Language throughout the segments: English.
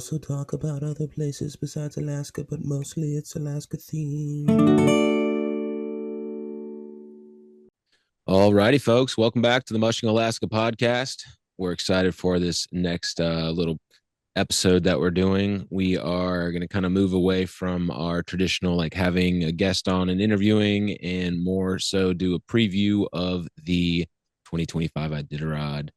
also talk about other places besides Alaska, but mostly it's Alaska themed. Alrighty, folks, welcome back to the Mushing Alaska podcast. We're excited for this next little episode that we're doing. We are going to kind of move away from our traditional, like having a guest on and interviewing, and more so do a preview of the 2025 Iditarod.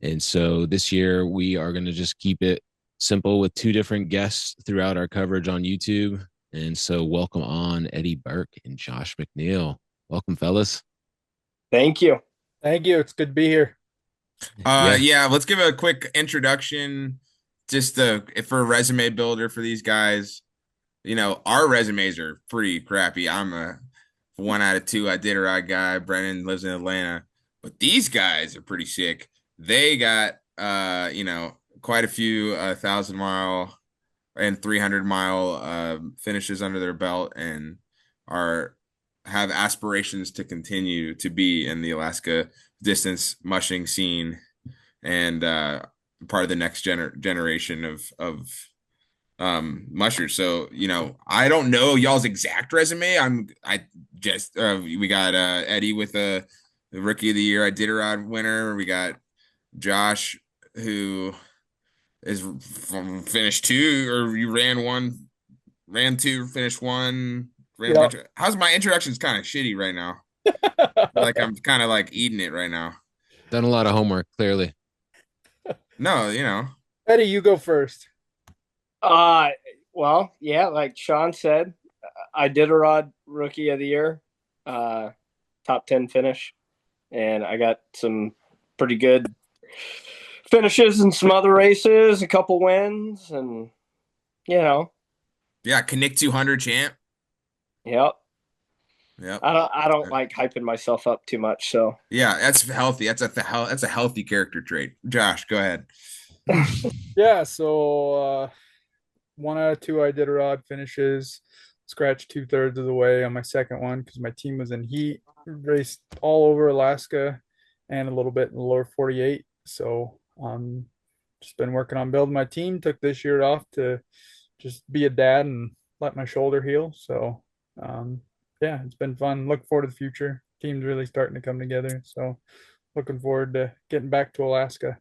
And so this year we are going to just keep it simple with two different guests throughout our coverage on YouTube. And so welcome on Eddie Burke and Josh McNeal. Welcome, fellas. Thank you. Thank you. It's good to be here. Yeah, let's give a quick introduction just for a resume builder for these guys. You know, our resumes are pretty crappy. I'm a 1 out of 2 Iditarod guy. Brennan lives in Atlanta. But these guys are pretty sick. They got quite a few 1,000-mile and 300-mile finishes under their belt and have aspirations to continue to be in the Alaska distance mushing scene and part of the next generation of mushers. So, you know, I don't know y'all's exact resume. We got Eddie with the Rookie of the Year Iditarod winner. We got Josh, who is finished 2, or you ran 2, finished 1. How's my introduction's kind of shitty right now? Like I'm kind of like eating it right now. Done a lot of homework, clearly. No, you know. Eddie, you go first. Well, yeah, like Sean said, Iditarod Rookie of the Year, top 10 finish, and I got some pretty good finishes in some other races, a couple wins, and yeah, Connect 200 champ. Yep. Yep. I don't like hyping myself up too much, so yeah, that's healthy. That's a healthy character trait. Josh, go ahead. Yeah, so 1 out of 2 Iditarod finishes, scratched 2/3 of the way on my second one because my team was in heat, raced all over Alaska and a little bit in the lower 48. So just been working on building my team. Took this year off to just be a dad and let my shoulder heal. So yeah, it's been fun. Look forward to the future. Team's really starting to come together. So looking forward to getting back to Alaska.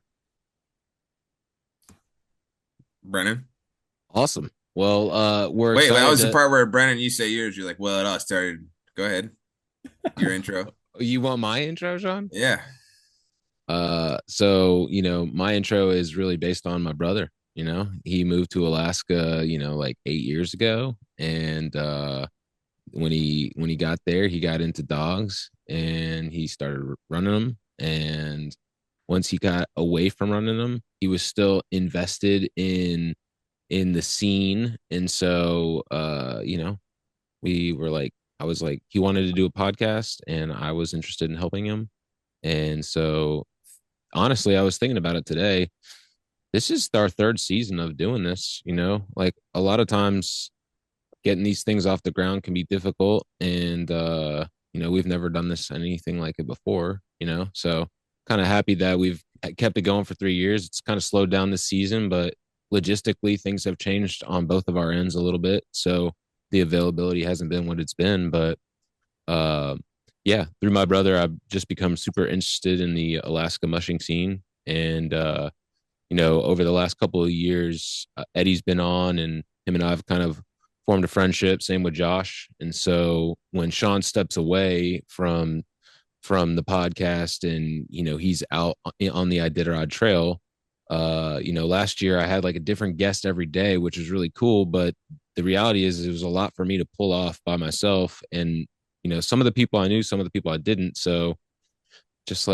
Brennan. Awesome. Well, we're wait. Excited that was the part where Brennan, you say yours. You're like, well, it all started. Go ahead. Your intro. You want my intro, Sean? Yeah. So you know, my intro is really based on my brother. You know, he moved to Alaska, like 8 years ago, and when he got there, he got into dogs and he started running them. And once he got away from running them, he was still invested in the scene. And so we were like, I was like, he wanted to do a podcast and I was interested in helping him. And so honestly, I was thinking about it today. This is our 3rd season of doing this, like a lot of times getting these things off the ground can be difficult. And, we've never done anything like it before, so kind of happy that we've kept it going for 3 years. It's kind of slowed down this season, but logistically things have changed on both of our ends a little bit. So the availability hasn't been what it's been, but, yeah, through my brother, I've just become super interested in the Alaska mushing scene. And, over the last couple of years, Eddie's been on and him and I have kind of formed a friendship. Same with Josh. And so when Sean steps away from the podcast and, he's out on the Iditarod trail, last year I had like a different guest every day, which was really cool. But the reality is it was a lot for me to pull off by myself. And, some of the people I knew, some of the people I didn't. So just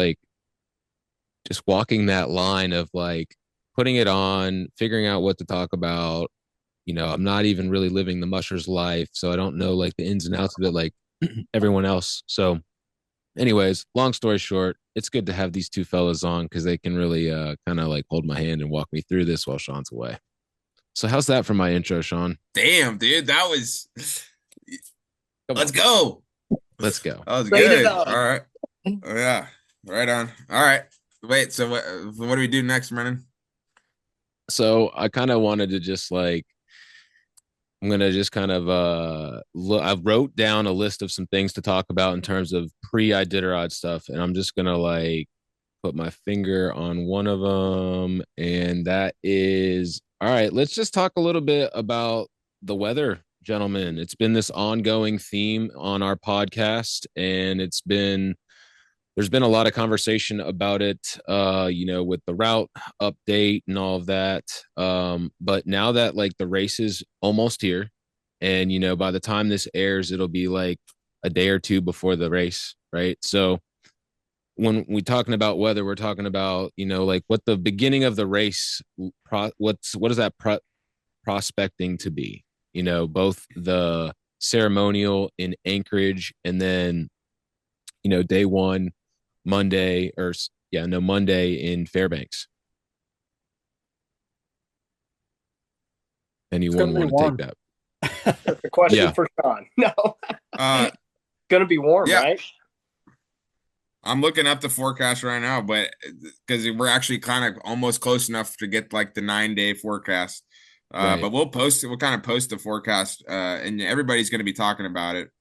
walking that line of like putting it on, figuring out what to talk about. I'm not even really living the musher's life, so I don't know like the ins and outs of it like everyone else. So anyways, long story short, it's good to have these two fellas on because they can really kind of like hold my hand and walk me through this while Sean's away. So how's that for my intro, Sean? Damn, dude, that was Let's go. Let's go. That was good. All right. Oh, yeah. Right on. All right. Wait, so what do we do next, Brennan? So I kind of wanted to just like I'm gonna just kind of I wrote down a list of some things to talk about in terms of pre-Iditarod stuff, and I'm just gonna like put my finger on one of them, and that is all right. Let's just talk a little bit about the weather, gentlemen. It's been this ongoing theme on our podcast, and there's been a lot of conversation about it, with the route update and all of that. But now that like the race is almost here, and by the time this airs, it'll be like a day or two before the race, right? So when we talking about weather, we're talking about like what the beginning of the race, what is that prospecting to be? Both the ceremonial in Anchorage and then day one Monday or yeah, no Monday in Fairbanks. Anyone want to take that? That's a question Yeah. for Sean. No. Gonna be warm, Yeah. right? I'm looking up the forecast right now, but because we're actually kind of almost close enough to get like the 9-day forecast. Right. But we'll kind of post the forecast, and everybody's going to be talking about it.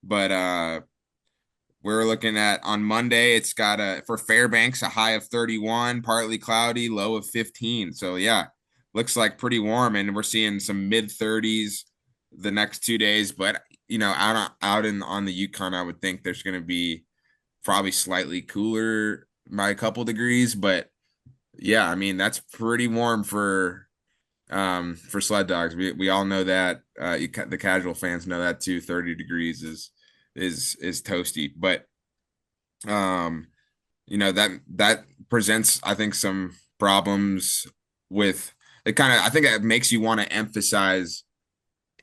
But we're looking at on Monday, it's got for Fairbanks, a high of 31, partly cloudy, low of 15. So yeah, looks like pretty warm, and we're seeing some mid 30s the next 2 days. But out on the Yukon, I would think there's going to be probably slightly cooler by a couple degrees. But yeah, I mean that's pretty warm for sled dogs. We all know that. The casual fans know that too. 30 degrees is toasty, but that presents, I think, some problems with it. I think it makes you want to emphasize.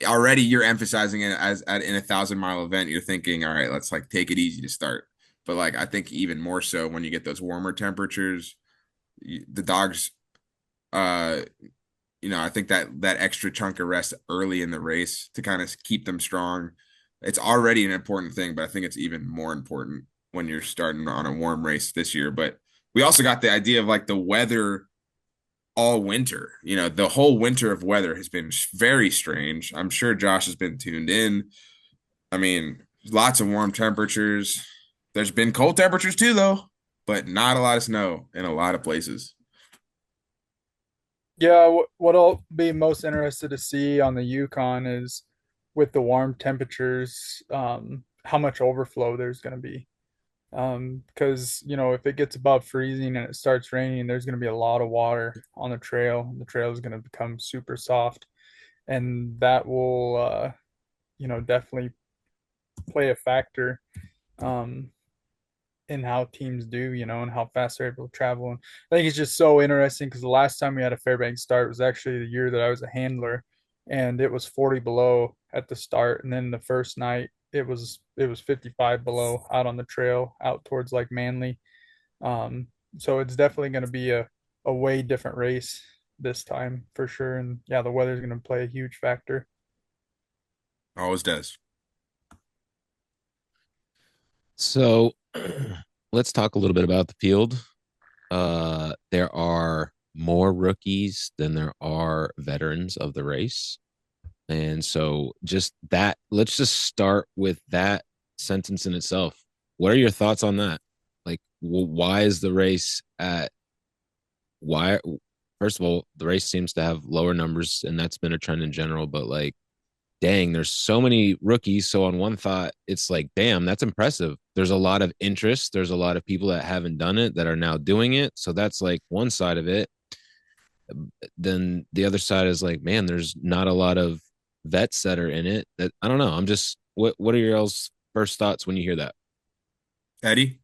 Already you're emphasizing it as in a 1,000-mile event. You're thinking, all right, let's like take it easy to start. But like I think even more so when you get those warmer temperatures, the dogs, I think that extra chunk of rest early in the race to kind of keep them strong, it's already an important thing, but I think it's even more important when you're starting on a warm race this year. But we also got the idea of like the weather all winter. The whole winter of weather has been very strange. I'm sure Josh has been tuned in. I mean, lots of warm temperatures. There's been cold temperatures too, though, but not a lot of snow in a lot of places. Yeah, what I'll be most interested to see on the Yukon is with the warm temperatures, how much overflow there's going to be. Because if it gets above freezing and it starts raining, there's going to be a lot of water on the trail. The trail is going to become super soft, and that will, definitely play a factor in how teams do, and how fast they're able to travel. And I think it's just so interesting because the last time we had a Fairbanks start was actually the year that I was a handler, and it was 40 below at the start, and then the first night it was 55 below out on the trail out towards like Manly. So it's definitely going to be a way different race this time for sure. And yeah, the weather's going to play a huge factor. Always does. So let's talk a little bit about the field. There are more rookies than there are veterans of the race. And so let's just start with that sentence in itself. What are your thoughts on that? Like, why is the race first of all, the race seems to have lower numbers, and that's been a trend in general, but like, dang, there's so many rookies. So on one thought, it's like, damn, that's impressive. There's a lot of interest. There's a lot of people that haven't done it that are now doing it. So that's like one side of it. Then the other side is like, man, there's not a lot of vets that are in it. That I don't know. I'm just what are your all's first thoughts when you hear that? Eddie?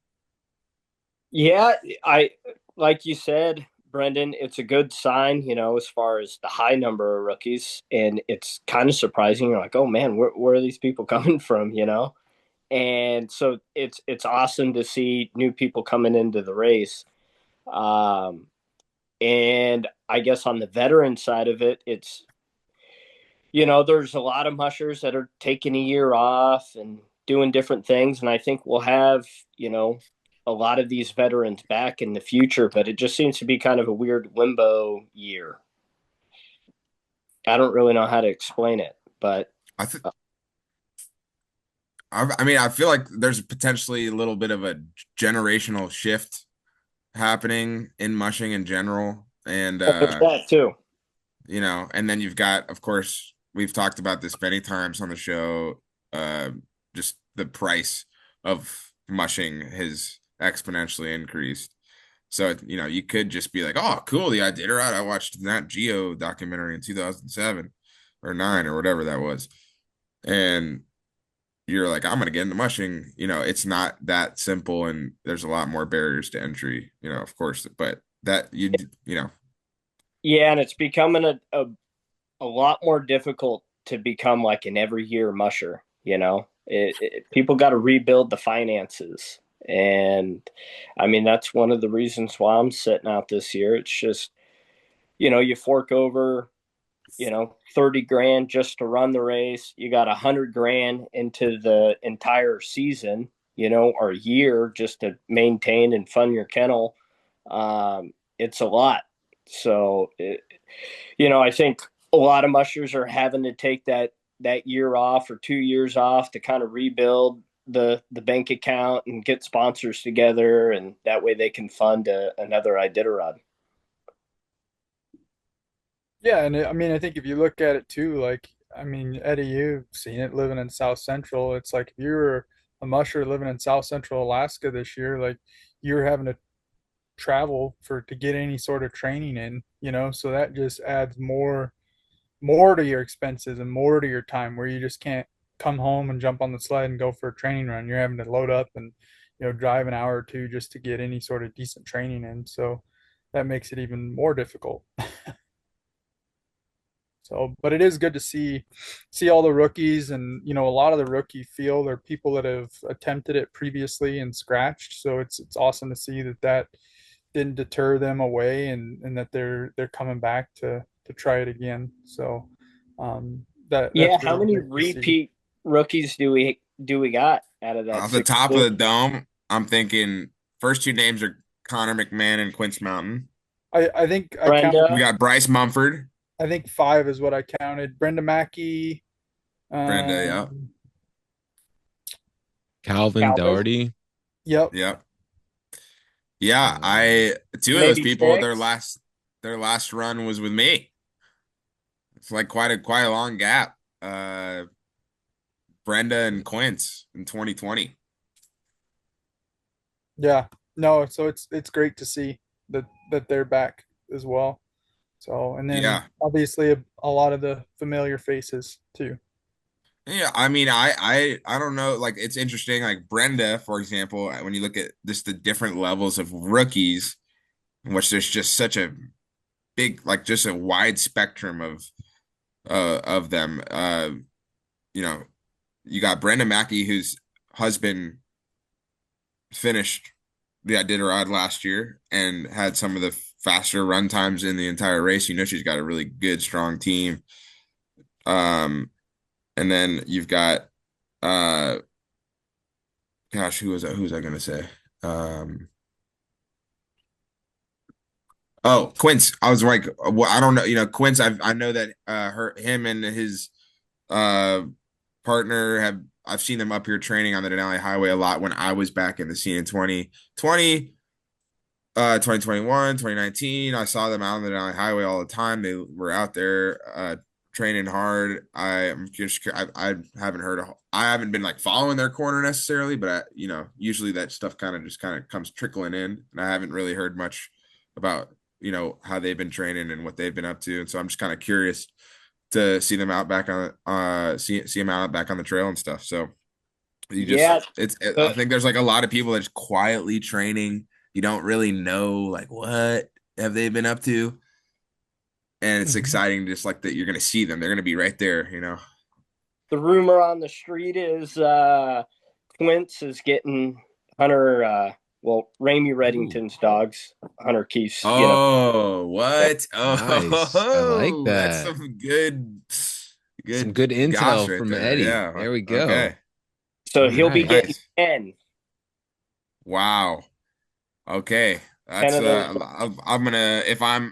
Yeah, I like you said, Brendan, it's a good sign, as far as the high number of rookies. And it's kind of surprising. You're like, oh man, where are these people coming from, And so it's awesome to see new people coming into the race. And I guess on the veteran side of it, it's, there's a lot of mushers that are taking a year off and doing different things. And I think we'll have, a lot of these veterans back in the future, but it just seems to be kind of a weird limbo year. I don't really know how to explain it, but I mean, I feel like there's potentially a little bit of a generational shift happening in mushing in general. And, there's that too. you know, and then you've got, of course, we've talked about this many times on the show, just the price of mushing has exponentially increased. So, you know, you could just be like, oh, cool, the Iditarod. I watched Nat Geo documentary in 2007 or 9 or whatever that was. And you're like, I'm gonna get into mushing. You know, it's not that simple, and there's a lot more barriers to entry. You know, of course, but that you know, Yeah, and it's becoming a lot more difficult to become like an every year musher. You know, people got to rebuild the finances, and I mean that's one of the reasons why I'm sitting out this year. It's just, you know, you fork over, you know, 30 grand just to run the race. You got 100 grand into the entire season, you know, or year just to maintain and fund your kennel. It's a lot. So, you know, I think a lot of mushers are having to take that year off or 2 years off to kind of rebuild the bank account and get sponsors together, and that way they can fund another Iditarod. Yeah, and I mean, I think if you look at it too, like, I mean, Eddie, you've seen it living in South Central. It's like if you're a musher living in South Central Alaska this year, like you're having to travel to get any sort of training in, you know, so that just adds more to your expenses and more to your time where you just can't come home and jump on the sled and go for a training run. You're having to load up and, you know, drive an hour or two just to get any sort of decent training in. So that makes it even more difficult. So, but it is good to see all the rookies, and you know, a lot of the rookie field are people that have attempted it previously and scratched. So it's awesome to see that didn't deter them away, and that they're coming back to try it again. So Yeah, that's how really many great to see. repeat rookies do we got out of that off the top of 62? the dome, I'm thinking first two names are Connor McMahon and Quince Mountain. I think I counted. We Brenda, got Bryce Mumford, I think 5 is what I counted. Brenda Mackey, Brenda. Yeah, um, Calvin Calvin, Doherty. yep, yeah, yeah. Um, I two of those maybe people, six. their last run was with me. It's like quite a long gap. Brenda and Quince in 2020. yeah. No, so it's great to see that they're back as well. So, and then Yeah. obviously a lot of the familiar faces too. Yeah, I mean, I don't know. Like, it's interesting. Like Brenda, for example, when you look at just the different levels of rookies, in which there's just such a big, like, just a wide spectrum of them. You know, you got Brenda Mackey, whose husband finished the Iditarod last year and had some of the faster run times in the entire race. You know, she's got a really good, strong team. Um, and then you've got gosh, who was I gonna say? Um, oh, Quince. I was like, well, I don't know. You know, Quince. I know that him and his uh partner have. I've seen them up here training on the Denali Highway a lot when I was back in the scene in 2020, 2021, 2019. I saw them out on the Denali Highway all the time. They were out there training hard. I haven't heard I haven't been like following their corner necessarily, but you know, usually that stuff kind of comes trickling in, and I haven't really heard much about, you know, how they've been training and what they've been up to. And so I'm just kind of curious to see them out back on see them out back on the trail and stuff. So you just Yeah, I but think there's like a lot of people that's quietly training. You don't really know like what have they been up to. And it's Mhm. exciting just like that you're gonna see them. They're gonna be right there, you know. the rumor on the street is Quince is getting Hunter. Well, Ramey ooh, Reddington's dogs. Hunter Keith's, you know. Oh, So, what? nice. I like Oh, that's that. some Some good good goss intel right from there. Eddie. Yeah. There we go. Okay. so All he'll be right. getting Nice. 10. Wow. Okay. 10 That's of those. I'm gonna if I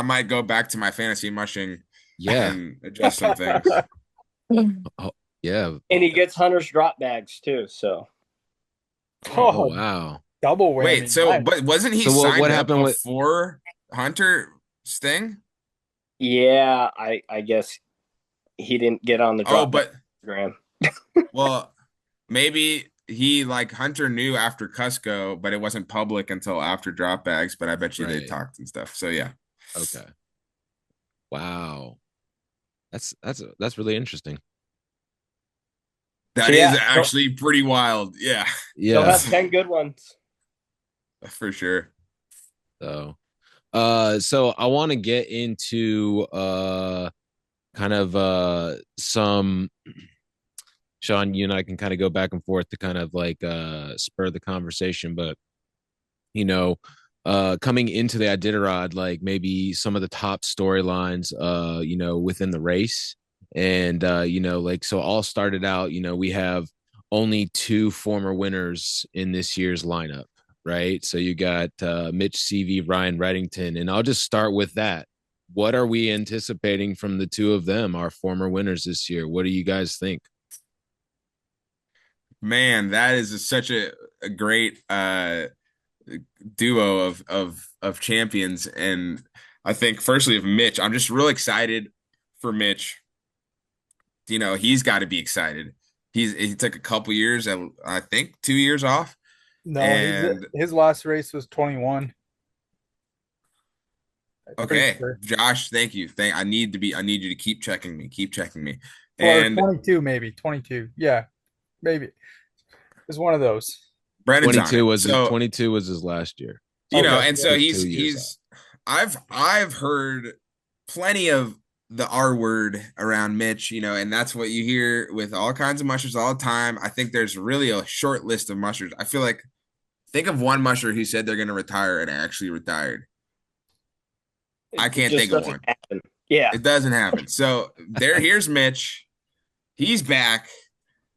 might go back to my fantasy mushing Yeah. and adjust some things. Oh, yeah. And he gets Hunter's drop bags too. So Oh, wow. Double whammy. Wait, so Nice. but wasn't he So signed what up happened with? before Hunter Sting? yeah, I guess he didn't get on the Oh, drop but program. well, maybe he like Hunter knew after Cusco, but it wasn't public until after drop bags. But I bet you they Right. talked and stuff. So yeah. Okay. Wow. That's really interesting. That So, is yeah, actually pretty wild. Yeah, They'll Yeah. have 10 good ones. for sure. So, so I want to get into kind of some Sean, you and I can kind of go back and forth to kind of like spur the conversation, but you know, coming into the Iditarod, like maybe some of the top storylines, you know, within the race. And, you know, like, so all started out, you know, we have only two former winners in this year's lineup, right? So you got Mitch CV, Ryan Reddington, and I'll just start with that. What are we anticipating from the two of them, our former winners this year? What do you guys think? Man, that is such a great duo of champions. And I think firstly of Mitch, I'm just real excited for Mitch. You know, he's got to be excited. He took a couple years, I think 2 years off. No, And his last race was 21. okay, Sure. Josh, thank you. I need you to keep checking me. Keep checking me. Or And 22, maybe 22. Yeah, maybe it's one of those. Brandon's on it. 22 was his last year. You know, Okay. and so Took 2 years he's I've heard plenty of the R word around Mitch, you know, and that's what you hear with all kinds of mushers all the time. I think there's really a short list of mushers. I feel like think of one musher who said they're going to retire and actually retired. I can't think of one. Happen. Yeah. It doesn't happen. So here's Mitch. He's back.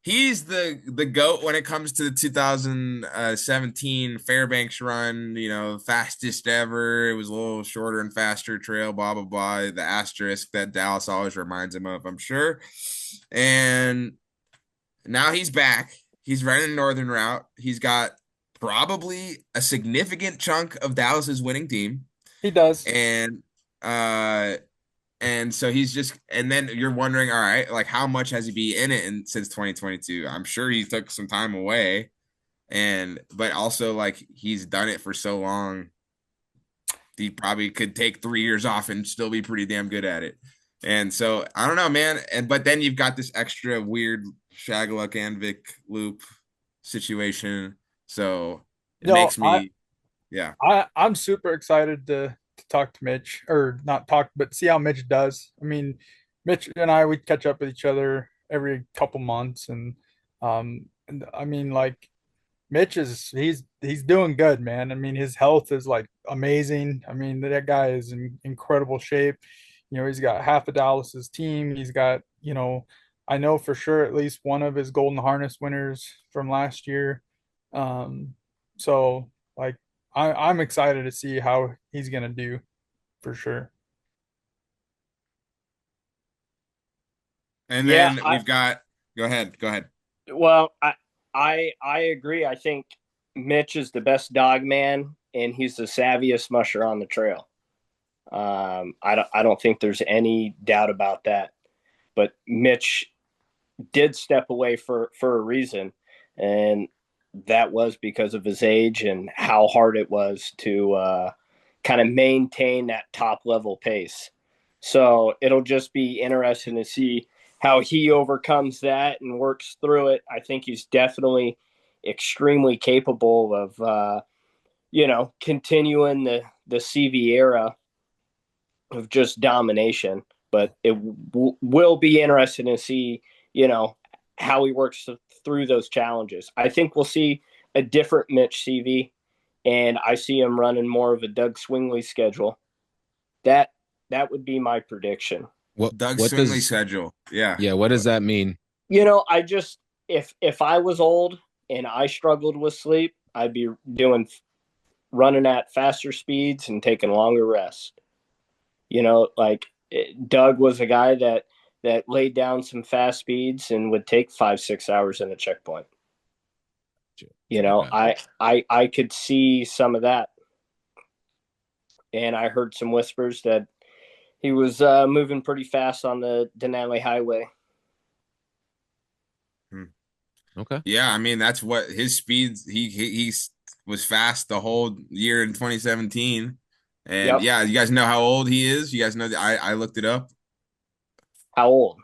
He's the GOAT when it comes to the 2017 Fairbanks run, you know, fastest ever. It was a little shorter and faster trail, blah, blah, blah. The asterisk that Dallas always reminds him of, I'm sure. And now he's back. He's running the Northern route. He's got probably a significant chunk of Dallas's winning team. He does. And so he's just, and then you're wondering, all right, like how much has he been in it since 2022? I'm sure he took some time away, but also like he's done it for so long, he probably could take 3 years off and still be pretty damn good at it. And so I don't know, man. But then you've got this extra weird Shagaluk and Vic loop situation, so it makes me, yeah. I'm super excited to talk to Mitch, or not talk, but see how Mitch does. I mean, Mitch and we catch up with each other every couple months, and I mean, like Mitch he's doing good, man. I mean, his health is like amazing. I mean, that guy is in incredible shape. You know, he's got half of Dallas's team. He's got, you know, I know for sure at least one of his Golden Harness winners from last year. So like I'm excited to see how he's gonna do for sure. And then we've got, go ahead. Well, I agree. I think Mitch is the best dog man, and he's the savviest musher on the trail. I don't think there's any doubt about that. But Mitch did step away for a reason, and that was because of his age and how hard it was to kind of maintain that top level pace. So it'll just be interesting to see how he overcomes that and works through it. I think he's definitely extremely capable of, continuing the CV era of just domination. But it will be interesting to see, how he works through those challenges. I think we'll see a different Mitch CV, and I see him running more of a Doug Swingley schedule. That would be my prediction. Doug Swingley schedule. Yeah. Yeah. What does that mean? I just, if I was old and I struggled with sleep, I'd be running at faster speeds and taking longer rests. Like Doug was a guy that laid down some fast speeds and would take 5-6 hours in a checkpoint. You know, I could see some of that, and I heard some whispers that he was moving pretty fast on the Denali Highway. Okay. Yeah, I mean that's what his speeds. He was fast the whole year in 2017, and yeah, you guys know how old he is. You guys know that I looked it up. How old?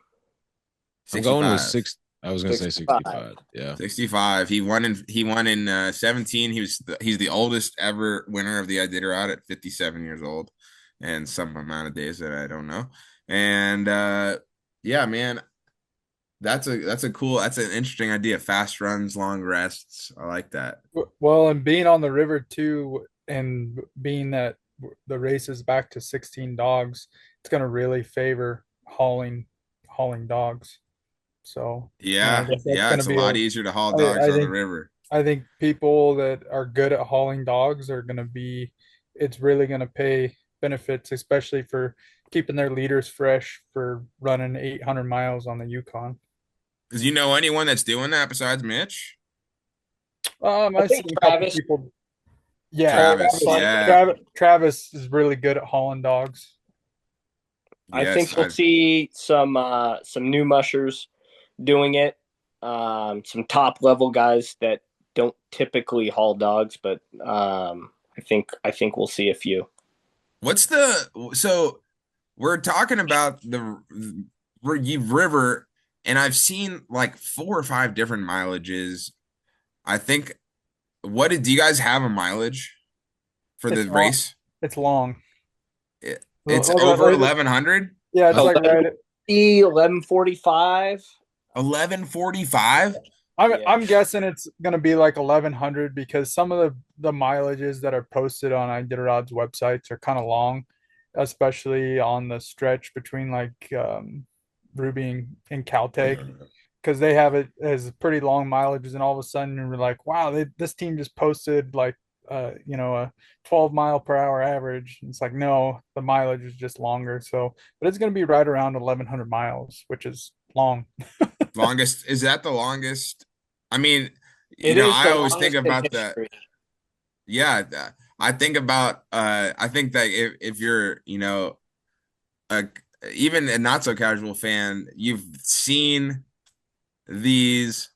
65. I'm going with six. I was gonna say 65. Yeah, 65. He won in 17. He's the oldest ever winner of the Iditarod at 57 years old, and some amount of days that I don't know. And yeah, man, that's an interesting idea. Fast runs, long rests. I like that. Well, and being on the river too, and being that the race is back to 16 dogs, it's going to really favor hauling dogs. So yeah, it's a lot easier to haul dogs on the river. I think people that are good at hauling dogs are going to be. It's really going to pay benefits, especially for keeping their leaders fresh for running 800 miles on the Yukon. Do you know anyone that's doing that besides Mitch? I see a couple people. Yeah, Travis is really good at hauling dogs. I think we'll see some new mushers doing it. Some top level guys that don't typically haul dogs, but I think we'll see a few. So we're talking about the river, and I've seen like 4 or 5 different mileages. I think. Do you guys have a mileage for the race? It's long. It's over 1,100. Yeah, it's like right at 11:45. 11:45. I'm guessing it's gonna be like 1,100 because some of the mileages that are posted on Iditarod's websites are kind of long, especially on the stretch between like Ruby and Caltech, because they have it as pretty long mileages, and all of a sudden you're like, wow, this team just posted like a 12 mile per hour average. And it's like, no, the mileage is just longer. So, but it's going to be right around 1,100 miles, which is long. Longest, is that the longest? I mean, I always think about that. Yeah, I think about I think that if you're even a not so casual fan, you've seen these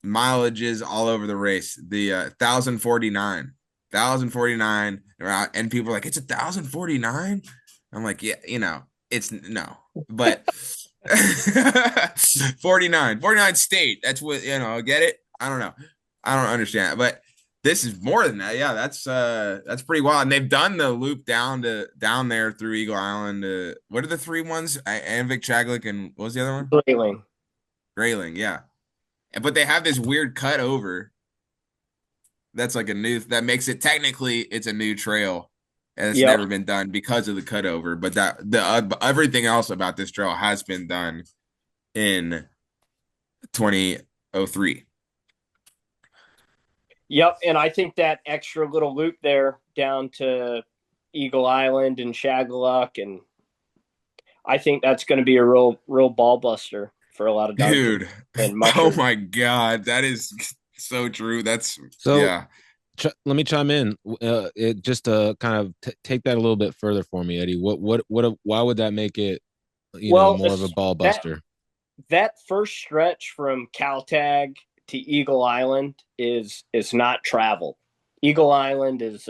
mileages all over the race. The 1,049, and people are like, it's 1,049. I'm like, yeah, it's no, but 49 state. That's what get it. I don't know. I don't understand, but this is more than that. Yeah, that's pretty wild. And they've done the loop down there through Eagle Island. What are the 3 ones? Anvik, Chaglik, and what was the other one? Grayling, yeah. But they have this weird cut over. That's like that makes it technically it's a new trail, and it's never been done because of the cutover. But everything else about this trail has been done in 2003. Yep, and I think that extra little loop there down to Eagle Island and Shagaluk, and I think that's going to be a real ball buster for a lot of dogs. Dude, oh my God, that is so true. That's yeah. Let me chime in. It just to kind of take that a little bit further for me, Eddie. Why would that make it, more of a ball buster? That first stretch from Caltag to Eagle Island is not traveled. Eagle Island is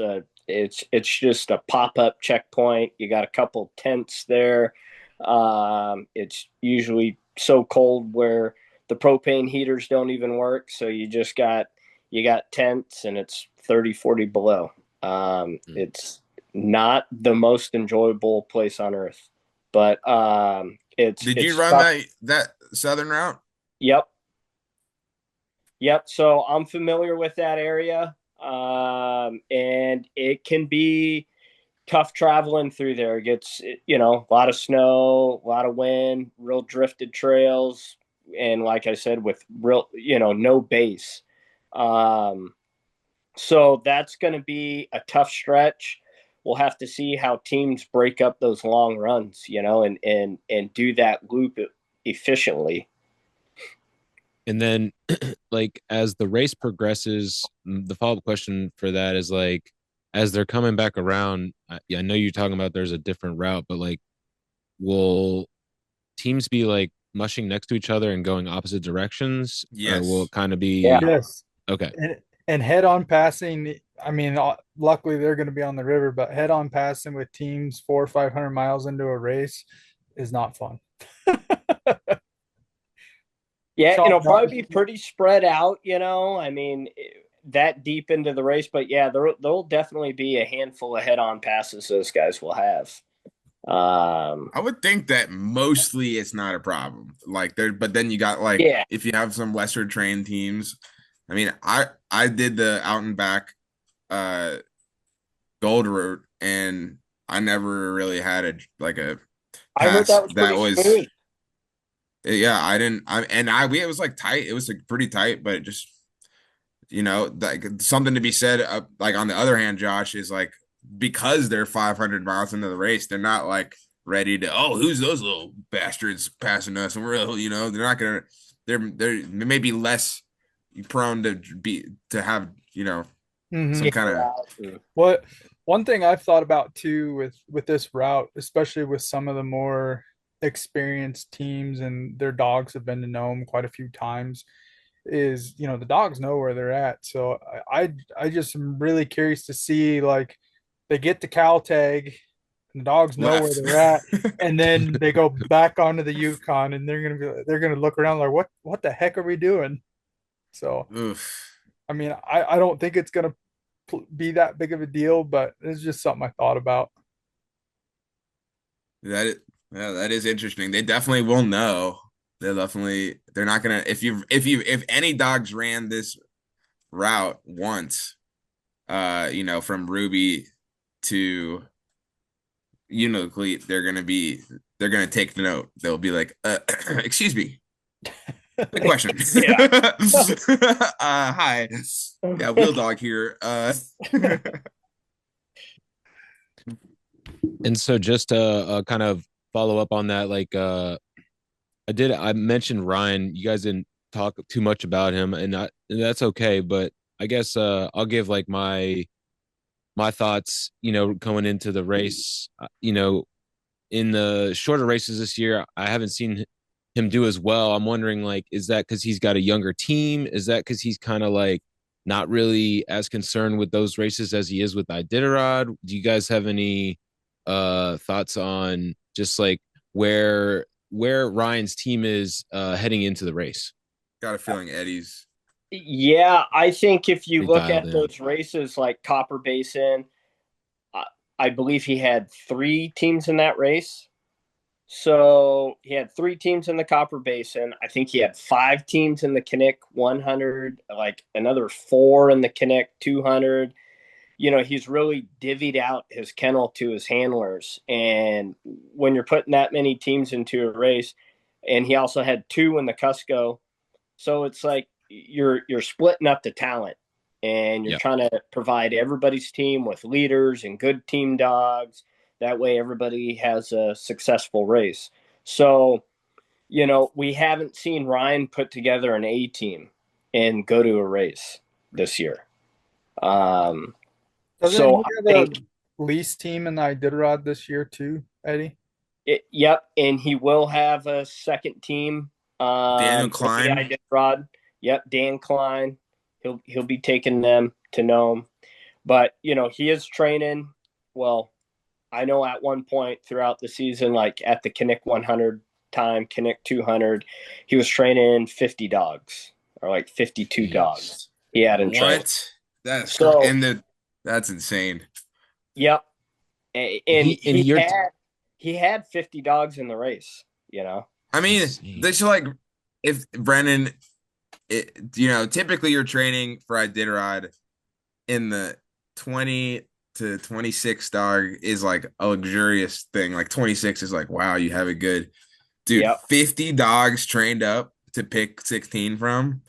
it's just a pop-up checkpoint. You got a couple tents there. It's usually so cold where the propane heaters don't even work, so you got tents and it's 30-40 below. It's not the most enjoyable place on earth, but did you run that southern route? Yep, so I'm familiar with that area, and it can be tough traveling through there. It gets, a lot of snow, a lot of wind, real drifted trails. And like I said, with real, no base. So that's going to be a tough stretch. we'll have to see how teams break up those long runs, and do that loop efficiently. And then, like, as the race progresses, the follow-up question for that is, like, as they're coming back around, I know you're talking about there's a different route, but, like, will teams be, like, mushing next to each other and going opposite directions? Yes. Or will it kind of be... Yeah. Yes. Okay. And head-on passing, I mean, luckily they're going to be on the river, but head-on passing with teams 400 or 500 miles into a race is not fun. Yeah, it'll probably be pretty spread out, I mean, that deep into the race. But yeah, there'll definitely be a handful of head-on passes those guys will have. I would think that mostly it's not a problem. Like but then you got like if you have some lesser trained teams. I mean, I did the out and back gold route, and I never really had a pass I heard that was smooth. Yeah, I didn't. It was like tight. It was like pretty tight, but it just, like something to be said. Like on the other hand, Josh, is like, because they're 500 miles into the race, they're not like ready to, who's those little bastards passing us? And we're, they're not gonna. They may be less prone to have some kind of. What one thing I've thought about too with this route, especially with some of the more experienced teams and their dogs have been to Nome quite a few times, is the dogs know where they're at. So I just am really curious to see, like, they get the cow tag and the dogs know where they're at, and then they go back onto the Yukon and they're gonna look around like, what the heck are we doing? So I mean, I don't think it's gonna be that big of a deal, but it's just something I thought about. That is interesting. They definitely will know. They're not gonna, if any dogs ran this route once, from Ruby to Unalakleet, they're gonna take the note. They'll be like, excuse me. The question. Hi. Yeah, Wheel Dog here. And so just to kind of follow up on that, like, I mentioned Ryan. You guys didn't talk too much about him, and that's okay. But I guess I'll give like my thoughts. Going into the race, in the shorter races this year, I haven't seen him do as well. I'm wondering, like, is that because he's got a younger team? Is that because he's kind of like not really as concerned with those races as he is with Iditarod? Do you guys have any thoughts on just like where Ryan's team is heading into the race? Got a feeling Eddie's. Yeah, I think if you look at those races like Copper Basin, I believe he had 3 teams in that race. So he had 3 teams in the Copper Basin. I think he had 5 teams in the Kinnick 100, like another 4 in the Kinnick 200. He's really divvied out his kennel to his handlers. And when you're putting that many teams into a race, and he also had 2 in the Cusco, so it's like you're splitting up the talent, and you're trying to provide everybody's team with leaders and good team dogs. That way everybody has a successful race. So, we haven't seen Ryan put together an A team and go to a race this year. So he have a lease team in the Iditarod this year too, Eddie? Yep, and he will have a second team. Daniel Klein. Iditarod. Yep, Dan Klein. He'll be taking them to Nome. But, he is training. Well, I know at one point throughout the season, like at the Kinnick 100 time, Kinnick 200, he was training 50 dogs or like 52 dogs. He had in training. What? That's so, that's insane. Yep. And he had 50 dogs in the race, I mean, they should, like, if Brennan, typically you're training for Iditarod in the 20 to 26 dog is like a luxurious thing. Like 26 is like, wow, you have it good. Dude, 50 dogs trained up to pick 16 from.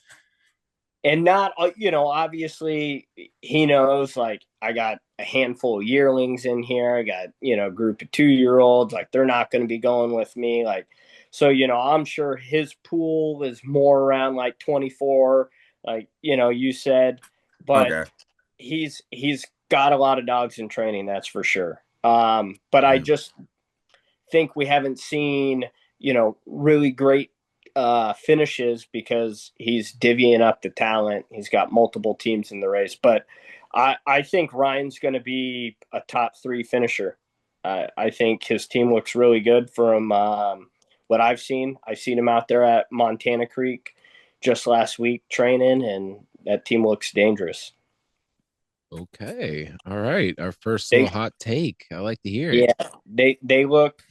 And not, obviously he knows, like, I got a handful of yearlings in here. I got, a group of 2-year-olds. Like, they're not going to be going with me. Like, so, I'm sure his pool is more around like 24, like, you said, but Okay. he's got a lot of dogs in training. That's for sure. But I just think we haven't seen, really great finishes because he's divvying up the talent. He's got multiple teams in the race, but I think Ryan's going to be a top 3 finisher. I think his team looks really good from what I've seen. I've seen him out there at Montana Creek just last week training, and that team looks dangerous. Okay. All right. Our first They, little hot take. I like to hear it. yeah, they look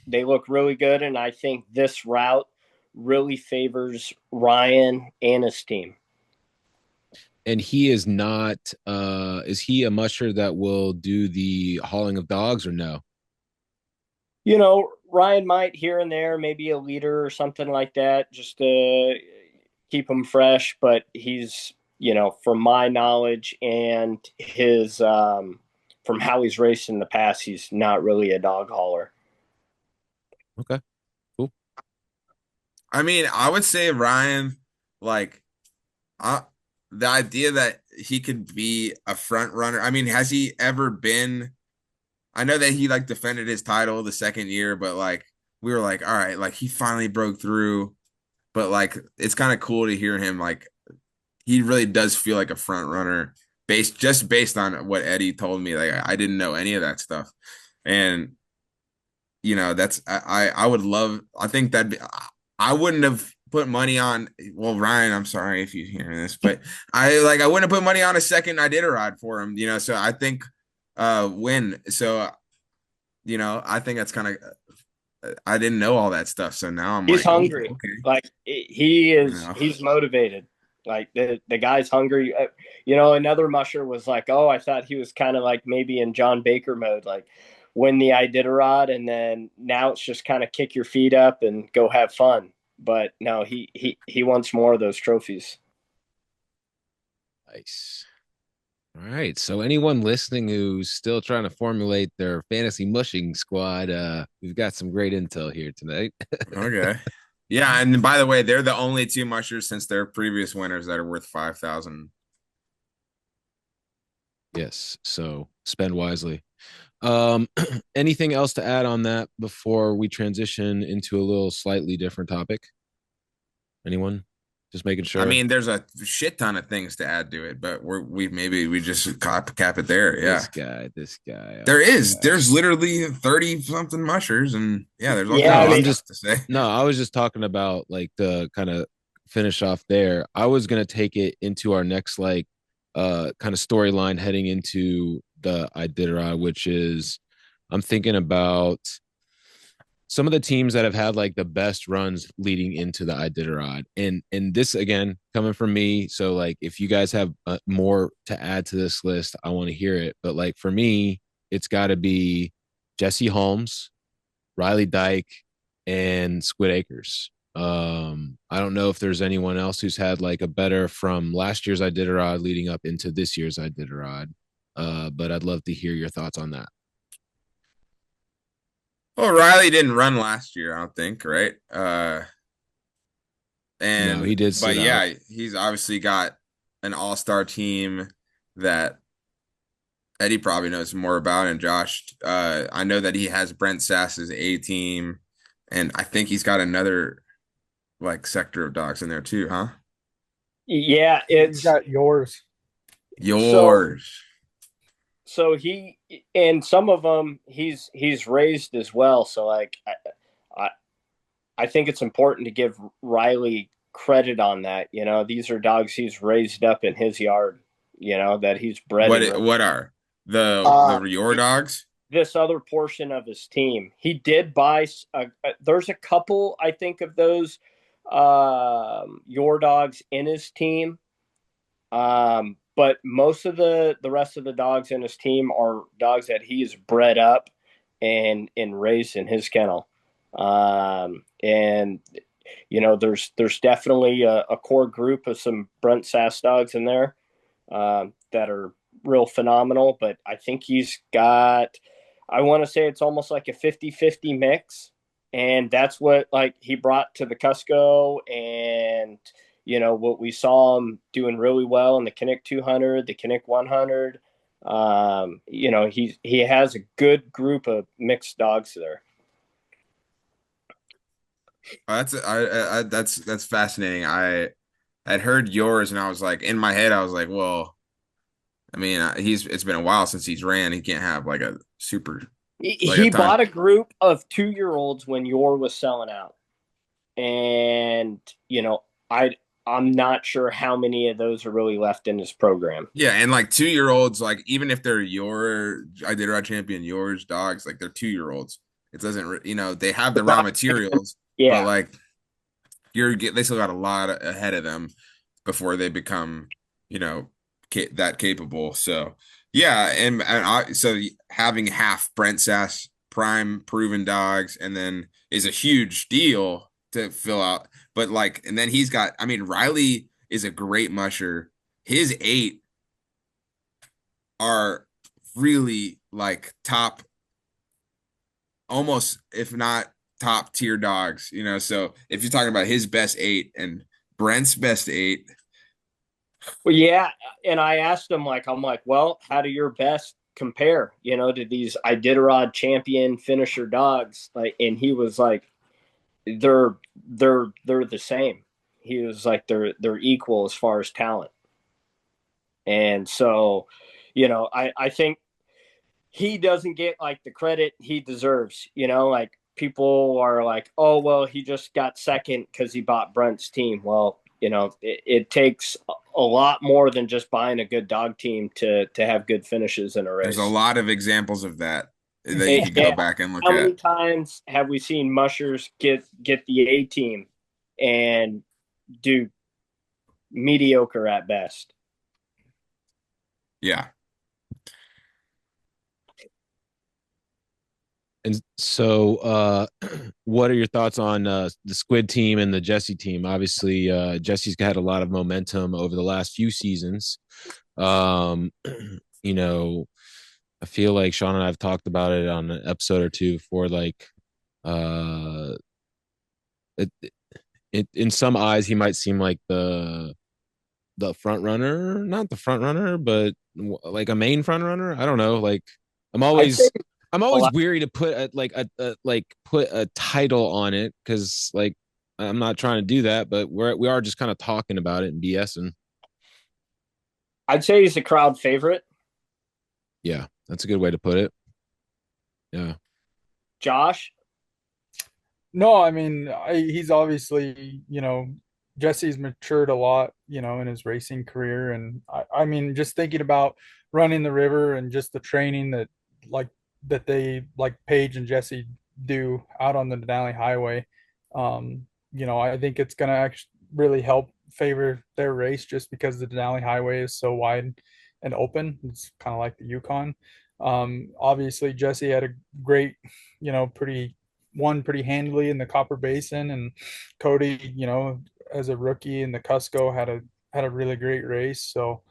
really good, and I think this route really favors Ryan and his team. And he is not is he a musher that will do the hauling of dogs or no? Ryan might here and there, maybe a leader or something like that, just to keep him fresh. But he's, from my knowledge and his, from how he's raced in the past, he's not really a dog hauler. Okay, cool. I mean, I would say Ryan, like, the idea that he could be a front runner. I mean, has he ever been? I know that he like defended his title the second year, but like we were like, all right, like he finally broke through. But like it's kind of cool to hear him, like he really does feel like a front runner based on what Eddie told me. Like I didn't know any of that stuff. And that's I would love, I think that I wouldn't have put money on, well, Ryan, I'm sorry if you're hearing this, but I wouldn't have put money on a second Iditarod for him, so I think win. So, I think that's kind of, I didn't know all that stuff. So now I'm He's like, oh, hungry. okay. Like he's motivated. Like the guy's hungry. Another musher was like, oh, I thought he was kind of like maybe in John Baker mode, like win the Iditarod, and then now it's just kind of kick your feet up and go have fun. But no, he wants more of those trophies. Nice. All right. So anyone listening who's still trying to formulate their fantasy mushing squad, we've got some great intel here tonight. Okay. Yeah, and by the way, they're the only 2 mushers since their previous winners that are worth 5,000. Yes. So spend wisely. Anything else to add on that before we transition into a little slightly different topic? Anyone? Just making sure. I mean, there's a shit ton of things to add to it, but we just cap it there. Yeah. This guy. There's literally 30 something mushers, and yeah, there's all kinds of stuff to say. No, I was just talking about like the kind of finish off there. I was gonna take it into our next kind of storyline heading into the Iditarod, which is I'm thinking about some of the teams that have had like the best runs leading into the Iditarod. And this again coming from me. So like if you guys have more to add to this list, I want to hear it. But like for me, it's got to be Jesse Holmes, Riley Dyke, and Squid Acres. I don't know if there's anyone else who's had like a better from last year's Iditarod leading up into this year's Iditarod. But I'd love to hear your thoughts on that. Well, Riley didn't run last year, I don't think, right? And no, he did. But yeah, he's obviously got an all-star team that Eddie probably knows more about. And Josh, I know that he has Brent Sass's A team, and I think he's got another like sector of dogs in there too, huh? Yeah, he's got yours. So he, and some of them he's raised as well. So like I think it's important to give Riley credit on that. These are dogs he's raised up in his yard. That he's bred. What are the your dogs? This other portion of his team, he did buy. There's a couple, I think, of those your dogs in his team. But most of the rest of the dogs in his team are dogs that he's bred up and raised in his kennel. And there's definitely a core group of some Brent Sass dogs in there that are real phenomenal. But I think he's got, I want to say it's almost like a 50-50 mix. And that's what like he brought to the Cusco, and what we saw him doing really well in the Kinnick 200, the Kinnick 100. He has a good group of mixed dogs there. That's fascinating. I'd heard yours, and I was like, in my head, I was like, well, I mean, it's been a while since he's ran. He can't have like a super. He bought a group of 2-year-olds when Yor was selling out, and I'm not sure how many of those are really left in his program. Yeah, and like 2-year-olds, like even if they're your Iditarod champion, yours dogs, like they're 2-year-olds. It doesn't, they have the raw materials, yeah, but like they still got a lot ahead of them before they become, that capable. So yeah, so having half Brent Sass prime proven dogs, and then is a huge deal to fill out. But like, and then he's got, I mean, Riley is a great musher. His 8 are really like top, almost if not top tier dogs, So if you're talking about his best 8 and Brent's best 8. Well, yeah. And I asked him, I'm like, well, how do your best compare, to these Iditarod champion finisher dogs? And he was like, they're the same. He was like, they're equal as far as talent. And so, I think he doesn't get like the credit he deserves, like people are like, oh, well, he just got second because he bought Brent's team. Well, it takes a lot more than just buying a good dog team to have good finishes in a race. There's a lot of examples of that you could go back and look at. How many times have we seen mushers get the A team and do mediocre at best? Yeah. And so, what are your thoughts on the Squid team and the Jesse team? Obviously, Jesse's had a lot of momentum over the last few seasons. I feel like Sean and I have talked about it on an episode or two before. Like, in some eyes, he might seem like the front runner, not the front runner, but like a main front runner. I don't know. Like, I'm always weary to put a title on it, because like I'm not trying to do that, but we are just kind of talking about it and BSing. I'd say he's a crowd favorite. Yeah, that's a good way to put it. Yeah. Josh? No, I mean, he's obviously, Jesse's matured a lot, in his racing career. And I mean, just thinking about running the river and just the training that they like Paige and Jesse do out on the Denali Highway. I think it's going to actually really help favor their race, just because the Denali Highway is so wide and open. It's kind of like the Yukon. Obviously Jesse had a great, won pretty handily in the Copper Basin, and Cody, as a rookie in the Cusco had a really great race. So,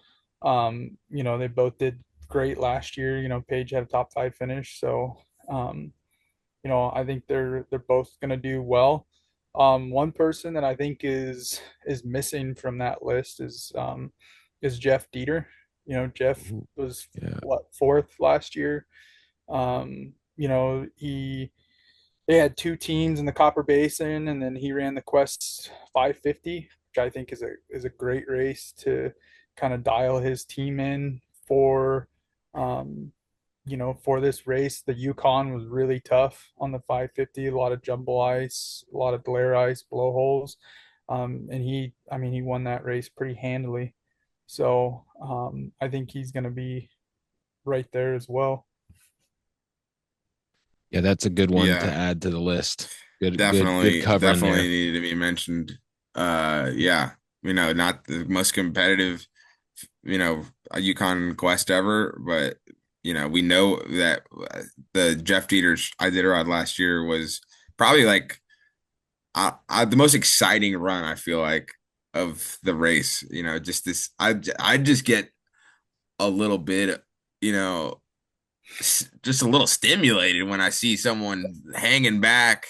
they both did great last year. Paige had a top 5 finish. So, I think they're both going to do well. One person that I think is missing from that list is Jeff Dieter. Jeff was 4th last year. They had 2 teams in the Copper Basin, and then he ran the Quest 550, which I think is a great race to kind of dial his team in for for this race. The Yukon was really tough on the 550, a lot of jumble ice, a lot of glare ice, blowholes. And he won that race pretty handily. So I think he's going to be right there as well. Yeah, that's a good one to add to the list. Good Definitely needed to be mentioned. Not the most competitive, Yukon Quest ever, but we know that the Jeff Dieter's Iditarod last year was probably like the most exciting run I feel like of the race. Just this. I just get a little bit, just a little stimulated when I see someone hanging back,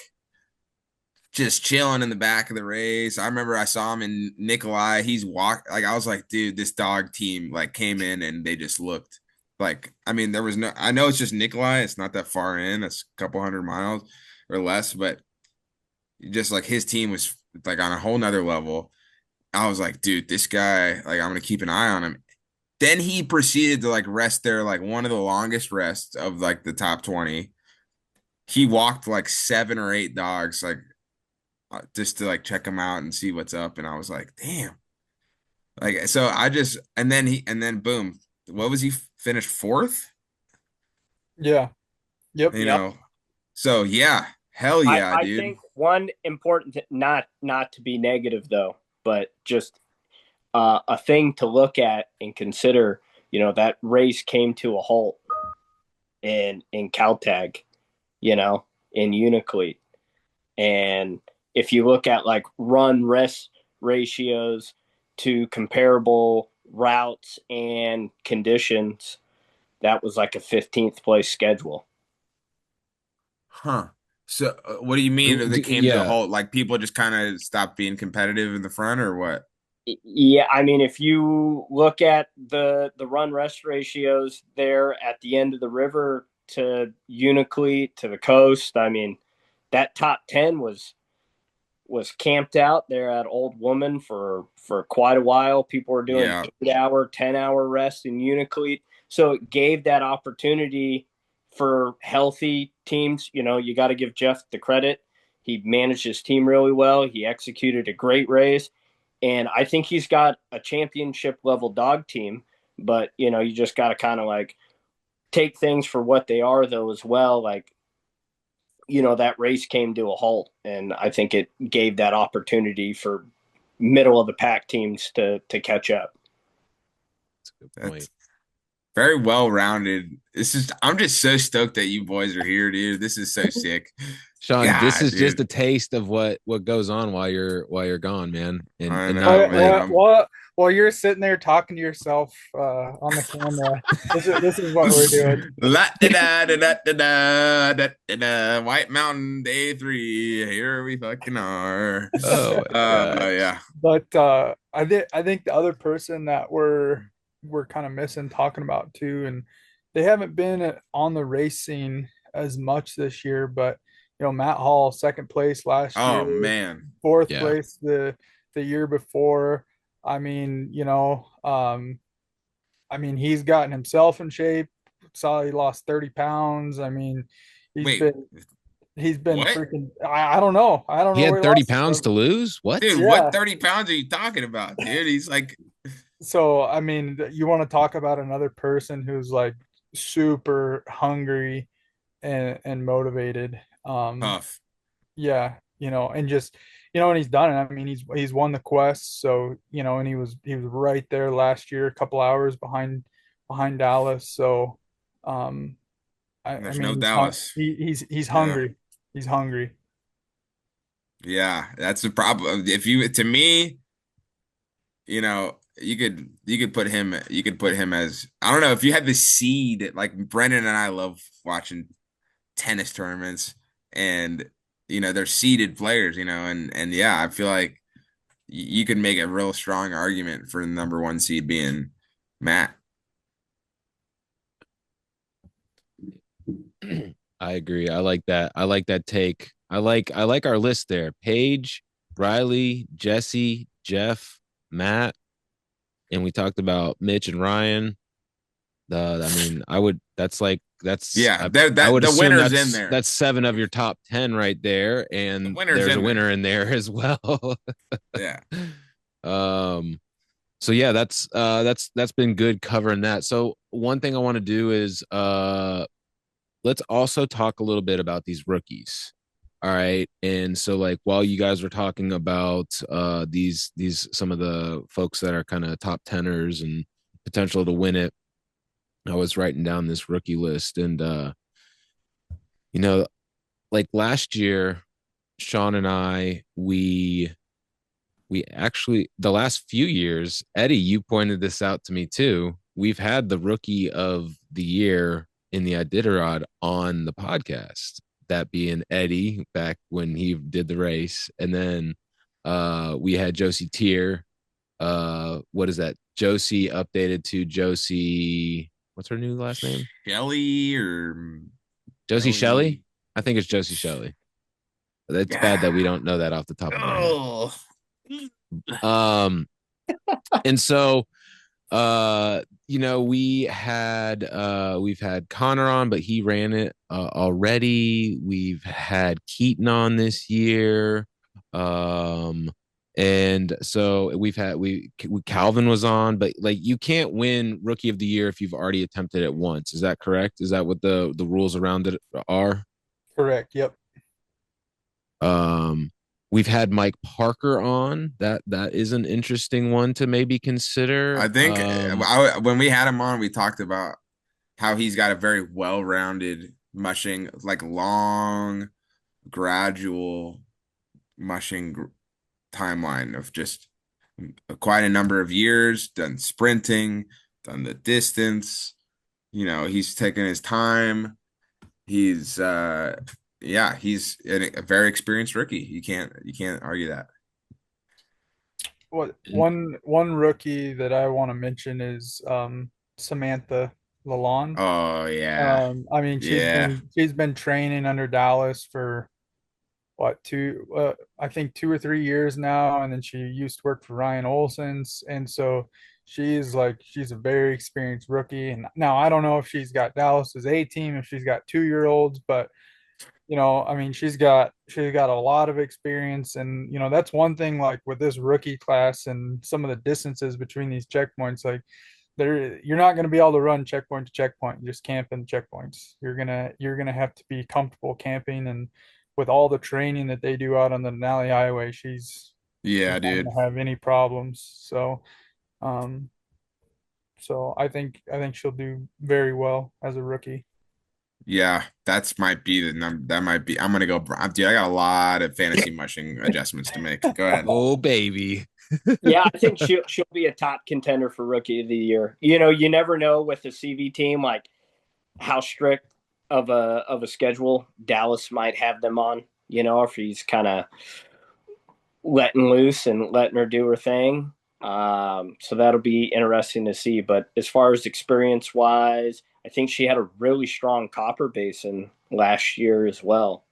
just chilling in the back of the race. I remember I saw him in Nikolai. He's walk like I was like, dude, this dog team like came in and they just looked like, I mean, there was no, I know it's just Nikolai. It's not that far in. It's a couple hundred miles or less, but just like his team was like on a whole nother level. I was like, dude, this guy, like, I'm gonna keep an eye on him. Then he proceeded to like rest there, like one of the longest rests of like the top 20. He walked like 7 or 8 dogs, like just to like check him out and see what's up. And I was like, damn. Like, so and then boom, what was he finished fourth? Yeah. Yep. So yeah, hell yeah, I dude. think one important, not to be negative though, but just a thing to look at and consider, that race came to a halt in Caltag, in Uniclete. And if you look at like run rest ratios to comparable routes and conditions, that was like a 15th place schedule. Huh. So what do you mean they came to a halt? Like people just kind of stopped being competitive in the front or what? Yeah, I mean, if you look at the run rest ratios there at the end of the river to Uniclete to the coast, I mean, that top 10 was camped out there at Old Woman for quite a while. People were doing 8-hour, 10-hour rest in Uniclete. So it gave that opportunity for healthy teams. You got to give Jeff the credit. He managed his team really well. He executed a great race. And I think he's got a championship level dog team, but you just got to kind of like take things for what they are though as well. Like, that race came to a halt, and I think it gave that opportunity for middle of the pack teams to catch up. That's a good point. Very well rounded. I'm just so stoked that you boys are here, dude. This is so sick. Sean, this is just a taste of what goes on while you're gone, man. And know, man. While you're sitting there talking to yourself on the camera, this is what we're doing. White Mountain Day 3. Here we fucking are. Oh, yeah. But I think the other person that we're kind of missing talking about too, and they haven't been on the race scene as much this year, but Matt Hall, second place last year. Oh man, fourth place the year before. I mean, he's gotten himself in shape. Saw he lost 30 pounds. I mean, he's been what? Freaking. I don't know. He had 30 pounds to lose. What, dude? Yeah. What 30 pounds are you talking about, dude? He's like. So I mean, you want to talk about another person who's like super hungry and motivated. Tough. Yeah, and just and he's done it. I mean, he's won the quest, so and he was right there last year, a couple hours behind Dallas. So there's no Dallas. He's hungry. Yeah. He's hungry. Yeah, that's the problem. If you to me, you could put him as, I don't know, if you had the seed, like Brendan and I love watching tennis tournaments, and they're seeded players, and yeah, I feel like you could make a real strong argument for the number 1 seed being Matt. I agree. I like that. I like that take. I like our list there. Paige, Riley, Jesse, Jeff, Matt, and we talked about Mitch and Ryan. That's the winner's in there. That's 7 of your top 10 right there, and there's a winner in there as well. Yeah. So yeah, that's been good covering that. So one thing I want to do is let's also talk a little bit about these rookies. All right. And so like while you guys were talking about these some of the folks that are kind of top teners and potential to win it, I was writing down this rookie list, and like last year Sean and I, we actually the last few years, Eddie, you pointed this out to me too. We've had the rookie of the year in the Iditarod on the podcast. That being Eddie back when he did the race, and then we had Josie Tier. What is that? Josie updated to Josie. What's her new last name? Shelly or Josie Shelley. Kelly? I think it's Josie Shelley. It's bad that Yeah. we don't know that off the top of our head. Oh. Um, and so we've had Connor on, but he ran it already. We've had Keaton on this year. And so we Calvin was on, but like you can't win rookie of the year if you've already attempted it once. Is that correct? Is that what the rules around it are? Correct. Yep. Um, we've had Mike Parker on. That is an interesting one to maybe consider. I think when we had him on, we talked about how he's got a very well-rounded mushing, like long, gradual mushing timeline of just quite a number of years, done sprinting, done the distance. He's taken his time. He's he's a very experienced rookie. You can't argue that. What one rookie that I want to mention is Samantha Lalonde. Oh yeah. I mean, Yeah. she's been training under Dallas for what I think 2 or 3 years now, and then she used to work for Ryan Olson's, and so she's a very experienced rookie. And now I don't know if she's got Dallas's A team, if she's got 2-year-olds, but I mean, she's got a lot of experience, and that's one thing, like with this rookie class and some of the distances between these checkpoints, like you're not going to be able to run checkpoint to checkpoint, just camping checkpoints. You're gonna have to be comfortable camping, and with all the training that they do out on the Denali Highway, she's Yeah, not dude. gonna have any problems. Um, so I think she'll do very well as a rookie. Yeah, that's might be the number. That might be. I'm gonna go. Dude, I got a lot of fantasy mushing adjustments to make. Go ahead. Oh baby. Yeah, I think she'll be a top contender for rookie of the year. You never know with the CV team, like how strict of a schedule Dallas might have them on. If he's kind of letting loose and letting her do her thing. So that'll be interesting to see. But as far as experience wise, I think she had a really strong copper basin last year as well.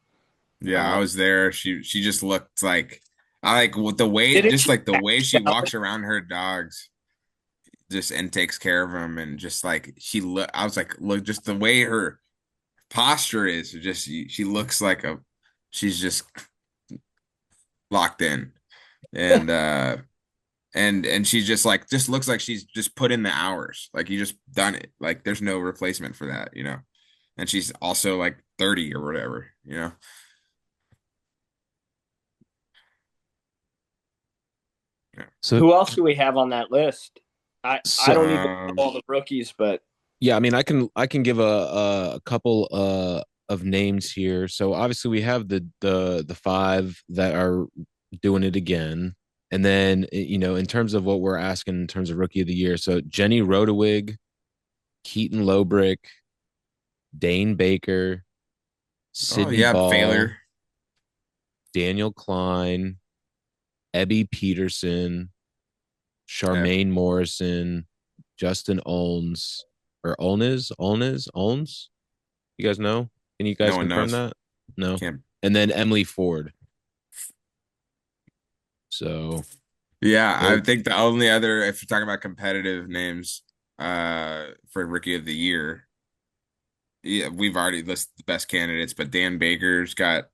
Yeah, I was there. She just looked like I like with the way, Didn't just she like the way she Dallas? walks around her dogs, just and takes care of them, and just like she look. I was like, look, just the way her posture is, just she looks like she's just locked in, and she just looks like she's just put in the hours, like you just done it, like there's no replacement for that. And she's also like 30 or whatever. Yeah. So Who else do we have on that list? I so don't even know all the rookies, but yeah, I mean, I can give a couple of names here. So obviously we have the five that are doing it again, and then in terms of what we're asking in terms of rookie of the year, so Jenny Rodewig, Keaton Lobrick, Dane Baker, Oh Sydney yeah, Ball, Failure. Daniel Klein, Ebby Peterson, Yeah, Charmaine Morrison, Justin Olnes or Olnes. You guys know? Can you no guys one confirm knows. that? No. Can't. And then Emily Ford. So Yeah, I those, think the only other, if you're talking about competitive names, for rookie of the year, yeah, we've already listed the best candidates, but Dan Baker's got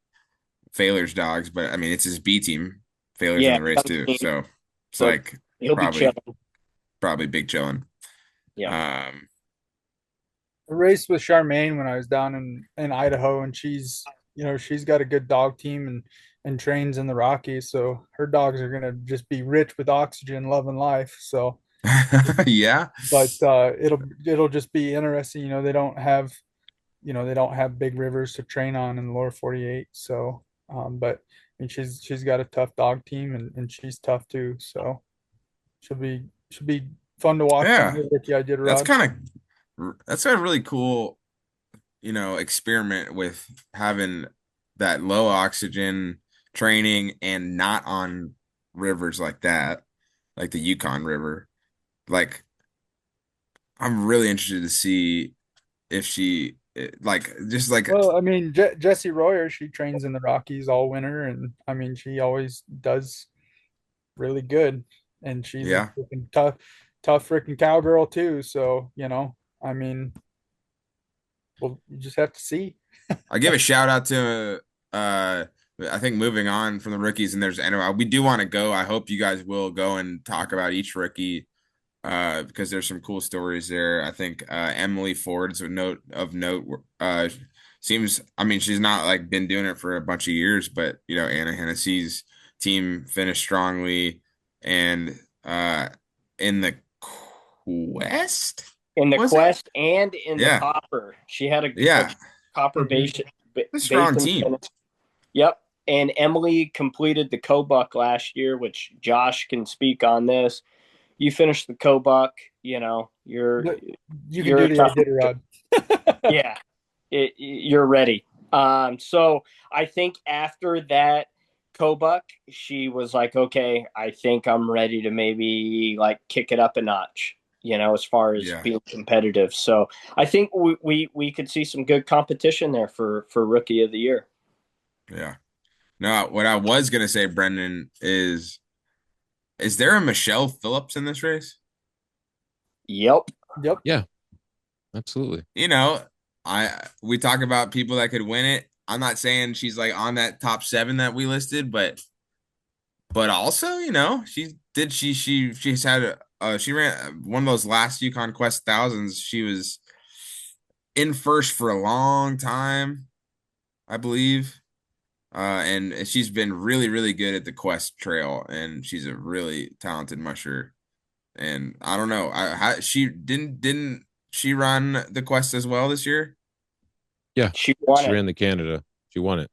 Failure's dogs, but I mean it's his B team. Failure's in yeah, the race too, so it's so like he'll be probably chilling. probably big chillin'. Yeah. I raced with Charmaine when I was down in Idaho, and she's got a good dog team and trains in the Rockies, so her dogs are gonna just be rich with oxygen, love, and life. So, Yeah. but it'll just be interesting. They don't have big rivers to train on in the lower 48, so But I mean, she's got a tough dog team, and she's tough too. So should be fun to watch on Yeah, her rookie that's Iditarod. that's a really cool, experiment with having that low oxygen training and not on rivers like that, like the Yukon River. Like, I'm really interested to see if she like just like Well, I mean, Jessie Royer, she trains in the Rockies all winter, and I mean, she always does really good, and she's a yeah. freaking tough freaking cowgirl too. So I mean, well, you just have to see. I'll give a shout out to I think moving on from the rookies, and we do want to go. I hope you guys will go and talk about each rookie because there's some cool stories there. I think Emily Ford's of note seems, I mean, she's not like been doing it for a bunch of years, but Anna Hennessy's team finished strongly, and in the quest In the was it? quest and in the Yeah. copper, she had a Yeah. copper Mhm. A strong basin team. finish. Yep. And Emily completed the Cobuck last year, which Josh can speak on this. You finished the Cobuck, you're You can you're do a the tough. Iditarod. Yeah, you're ready. So I think after that Cobuck, she was like, okay, I think I'm ready to maybe like kick it up a notch, as far as Yeah. being competitive. So I think we could see some good competition there for rookie of the year. Yeah. No, what I was gonna say, Brendan, is there a Michelle Phillips in this race? Yep. Yep. Yeah, absolutely. We talk about people that could win it. I'm not saying she's like on that top 7 that we listed, but also, she's had she ran one of those last Yukon Quest thousands. She was in first for a long time, I believe. And she's been really, really good at the Quest Trail, and she's a really talented musher. And I don't know, she didn't she run the Quest as well this year? Yeah, She won she it. ran the Canada. She won it.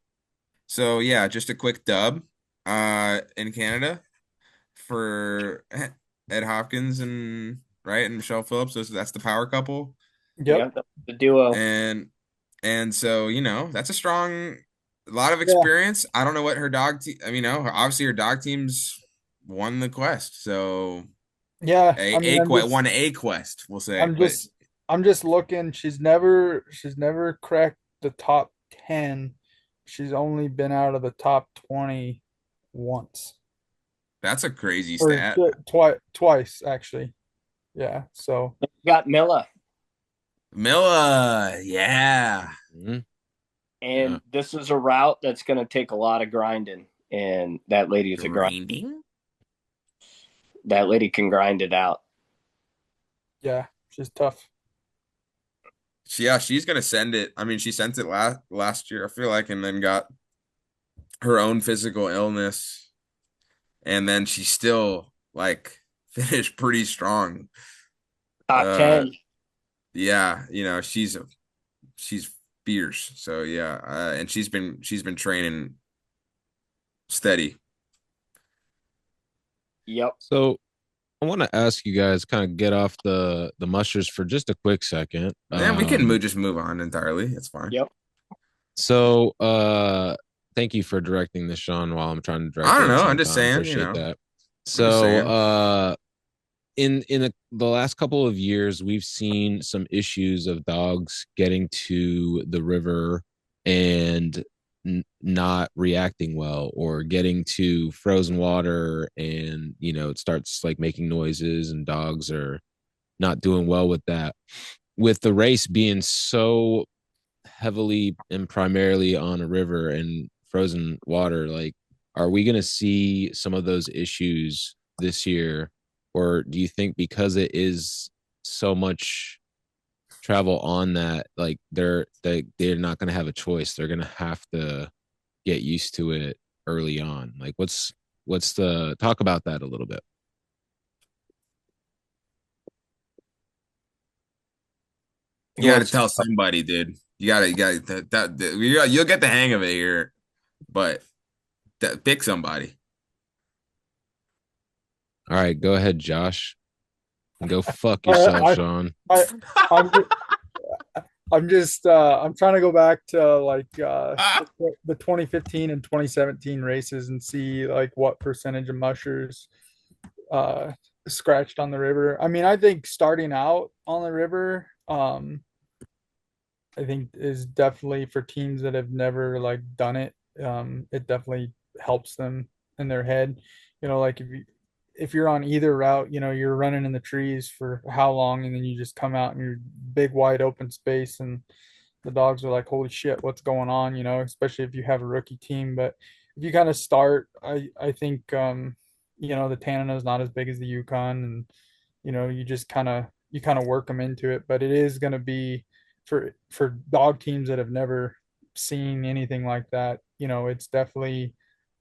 So yeah, just a quick dub, in Canada for Ed Hopkins and Michelle Phillips. That's the power couple, Yep. Yep. The duo. and so that's a lot of Yeah. experience. I don't know what her dog team. I mean, obviously her dog team's won the Quest, so Yeah. I mean, won a Quest, we'll say. I'm But just, I'm just looking. She's never cracked the top 10. She's only been out of the top 20 once, that's a crazy or stat. twice actually. Yeah. So You got Milla, Milla, yeah. Mhm. and Yeah. this is a route that's going to take a lot of grinding, and that lady is a grind. Grinding. That lady can grind it out. yeah, she's tough. Yeah, she's gonna send it. I mean, she sent it last year, I feel like, and then got her own physical illness, and then she still like finished pretty strong. Top Uh, 10. yeah, she's fierce. So yeah, and she's been training steady. Yep. So I want to ask you guys, kind of get off the mushers for just a quick second. Man, we can just move on entirely. It's fine. Yep. So thank you for directing this, Sean, while I'm trying to direct I it don't at the know. same I'm just time. saying. Appreciate that. I'm just So saying. in the last couple of years, we've seen some issues of dogs getting to the river and not reacting well, or getting to frozen water, and it starts like making noises, and dogs are not doing well with that. With the race being so heavily and primarily on a river and frozen water, like, are we going to see some of those issues this year? Or do you think because it is so much travel on that, like they're not going to have a choice? They're going to have to get used to it early on. Like, what's the talk about that a little bit? You got to tell somebody, dude. You got you'll get the hang of it here. but pick somebody. All right, go ahead, Josh. Go fuck yourself, Sean. I'm just I'm trying to go back to like the 2015 and 2017 races and see like what percentage of mushers scratched on the river. I mean, I think starting out on the river, I think is definitely for teams that have never like done it. It definitely helps them in their head. You know, like if you're on either route, you know, you're running in the trees for how long, and then you just come out in your big wide open space, and the dogs are like, "Holy shit, what's going on?" You know, especially if you have a rookie team. But if you kind of start, I think you know, the Tanana is not as big as the Yukon, and you know, you kind of work them into it. But it is going to be for dog teams that have never seen anything like that. You know,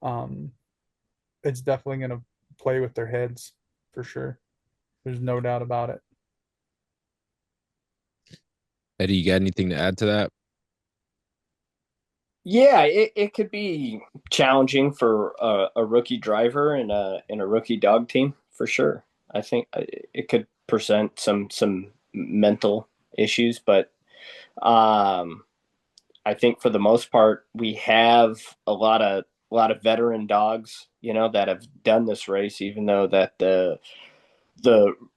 um, it's definitely going to play with their heads for sure. There's no doubt about it. Eddie, you got anything to add to that? Yeah, it could be challenging for a rookie driver and a rookie dog team for sure. I think it could present some mental issues, but um, I think for the most part we have a lot of veteran dogs, you know, that have done this race, even though that the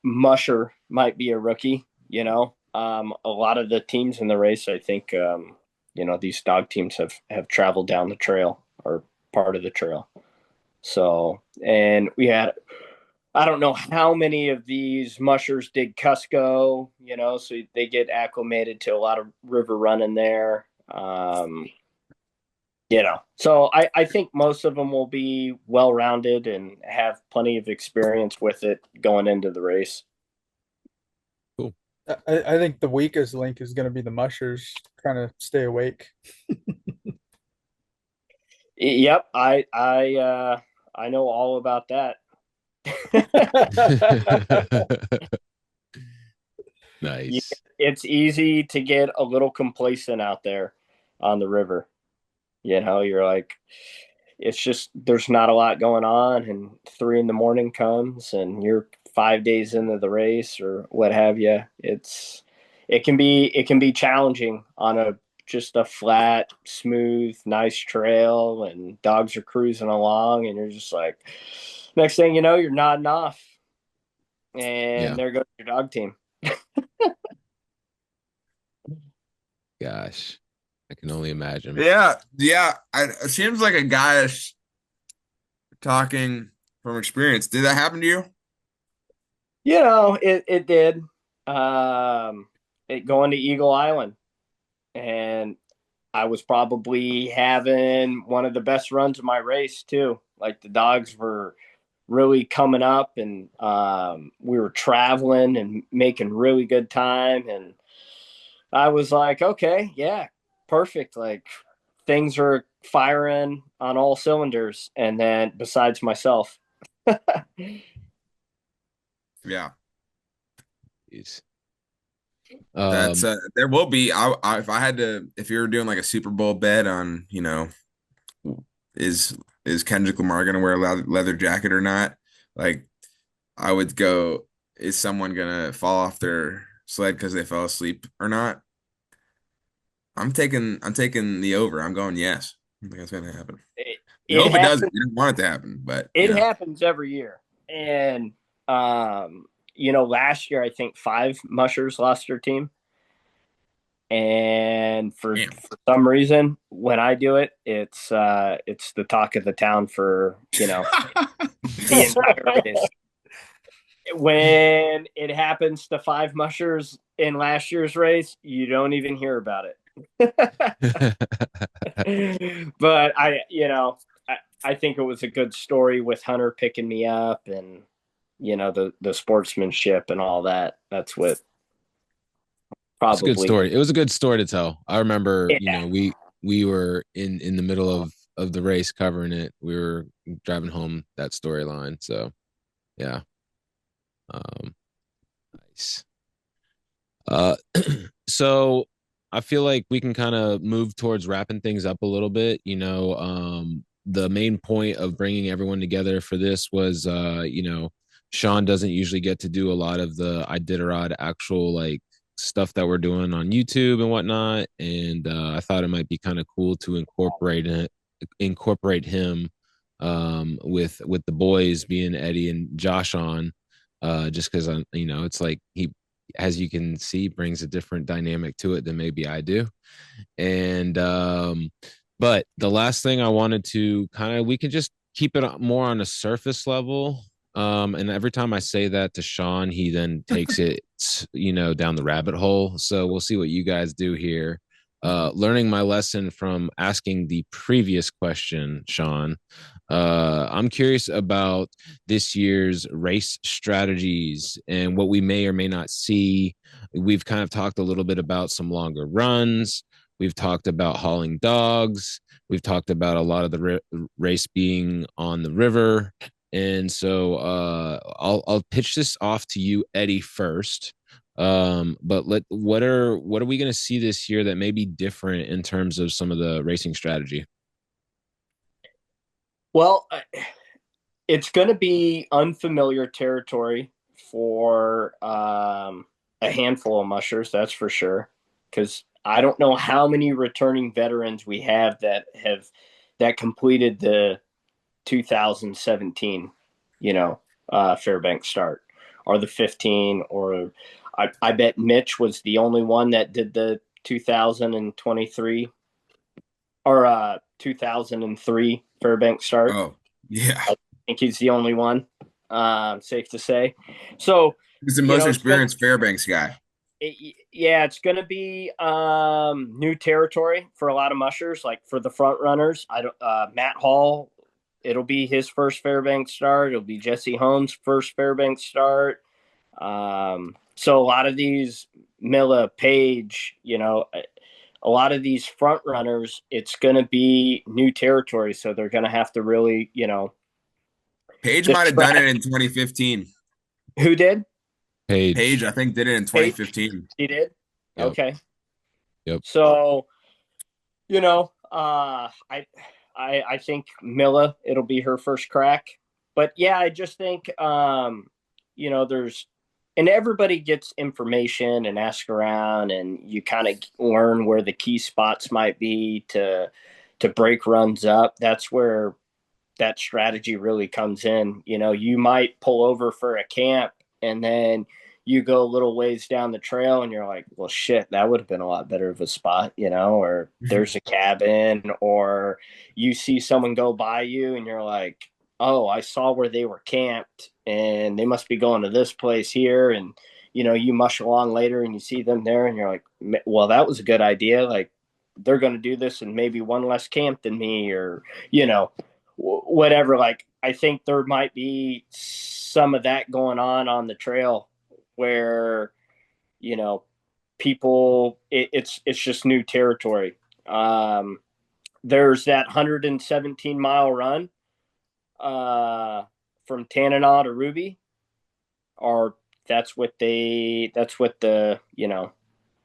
musher might be a rookie. You know, a lot of the teams in the race, I think, you know, these dog teams have traveled down the trail or part of the trail. So, and we had, I don't know how many of these mushers did Cusco, you know, so they get acclimated to a lot of river running there. You know, so I think most of them will be well rounded and have plenty of experience with it going into the race. Cool. I think the weakest link is going to be the mushers trying to stay awake. Yep, I know all about that. Nice. It's easy to get a little complacent out there on the river. You know, you're like, it's just there's not a lot going on, and 3 in the morning comes, and you're 5 days into the race or what have you. It can be challenging on a just a flat, smooth, nice trail, and dogs are cruising along, and you're just like, next thing you know, you're nodding off, and Yeah. there goes your dog team. Gosh, I can only imagine. Yeah. It seems like a guy is talking from experience. Did that happen to you? You know, it did. It going to Eagle Island, and I was probably having one of the best runs of my race too. Like the dogs were really coming up, and we were traveling and making really good time. And I was like, okay, yeah, perfect. Like things are firing on all cylinders. And then besides myself, Yeah. Jeez. That's there will be. If I had to, if you were doing like a Super Bowl bet on, you know, is Kendrick Lamar gonna wear a leather jacket or not? Like, I would go, is someone gonna fall off their sled because they fell asleep or not? I'm taking the over. I'm going yes. I think that's gonna happen. it, You it hope it happens. doesn't. You don't want it to happen, but It happens every year. And, you know, last year, I think 5 mushers lost their team. And for some reason, when I do it, it's the talk of the town for, you know, the entire race. When it happens to 5 mushers in last year's race, you don't even hear about it. But I think it was a good story with Hunter picking me up, and you know, the sportsmanship and all that. That's what It's a good probably. story. It was a good story to tell. I remember, you Yeah. know, we were in the middle of the race covering it. We were driving home that storyline. So yeah. Nice. Uh so I feel like we can kind of move towards wrapping things up a little bit. The main point of bringing everyone together for this was, Sean doesn't usually get to do a lot of the Iditarod actual like stuff that we're doing on YouTube and whatnot, and I thought it might be kind of cool to incorporate him with the boys being Eddie and Josh on, just because it's like he, as you can see, brings a different dynamic to it than maybe I do. And but the last thing I wanted to kind of, we can just keep it more on a surface level. And every time I say that to Sean, he then takes it, down the rabbit hole. So we'll see what you guys do here. Learning my lesson from asking the previous question, Sean. I'm curious about this year's race strategies and what we may or may not see. We've kind of talked a little bit about some longer runs. We've talked about hauling dogs. We've talked about a lot of the race being on the river. And so I'll pitch this off to you, Eddie, first. But what are we going to see this year that may be different in terms of some of the racing strategy? Well, it's going to be unfamiliar territory for a handful of mushers, that's for sure. Because I don't know how many returning veterans we have that completed the 2017, Fairbanks start, or the 15, or I bet Mitch was the only one that did the 2023 or 2003 Fairbanks start. Oh, yeah. I think he's the only one, safe to say. So he's the most experienced Fairbanks guy. It's going to be new territory for a lot of mushers. Like for the front runners, Matt Hall, it'll be his first Fairbanks start. It'll be Jesse Holmes' first Fairbanks start. So a lot of these Milla, Page, a lot of these front runners, it's going to be new territory. So they're going to have to really, Page might have done it in 2015. Who did? Page, I think, did it in 2015. He did? Yep. Okay. Yep. So, I think Milla, it'll be her first crack. But yeah, I just think, and everybody gets information and ask around, and you kind of learn where the key spots might be to break runs up. That's where that strategy really comes in. You might pull over for a camp, and then you go a little ways down the trail and you're like, well, shit, that would have been a lot better of a spot, or there's a cabin, or you see someone go by you and you're like, oh, I saw where they were camped and they must be going to this place here. And, you mush along later and you see them there and you're like, well, that was a good idea. Like they're going to do this in maybe one less camp than me, or, whatever. Like, I think there might be some of that going on the trail where, people, it's just new territory. There's that 117-mile run from Tanana to Ruby, or that's what the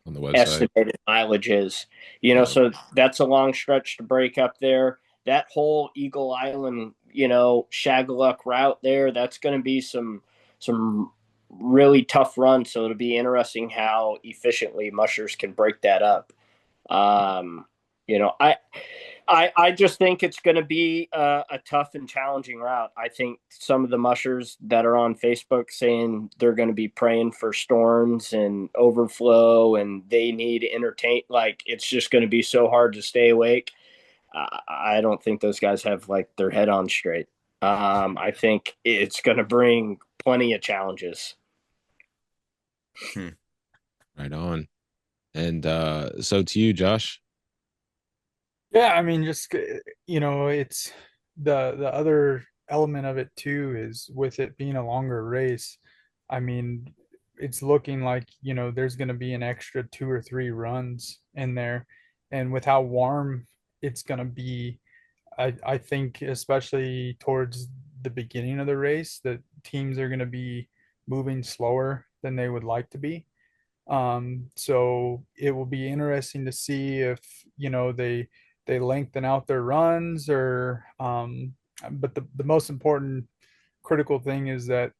on the website estimated mileage is. So that's a long stretch to break up there. That whole Eagle Island, Shagaluk route there, that's going to be some really tough runs. So it'll be interesting how efficiently mushers can break that up. I just think it's going to be a tough and challenging route. I think some of the mushers that are on Facebook saying they're going to be praying for storms and overflow and they need to entertain, like it's just going to be so hard to stay awake. I don't think those guys have like their head on straight. I think it's going to bring plenty of challenges. Right on. And so to you, Josh. Yeah, I mean, just it's the other element of it too is with it being a longer race. I mean, it's looking like there's going to be an extra 2 or 3 runs in there, and with how warm it's going to be, I think especially towards the beginning of the race, that teams are going to be moving slower than they would like to be. So it will be interesting to see if, they lengthen out their runs or, but the most important critical thing is that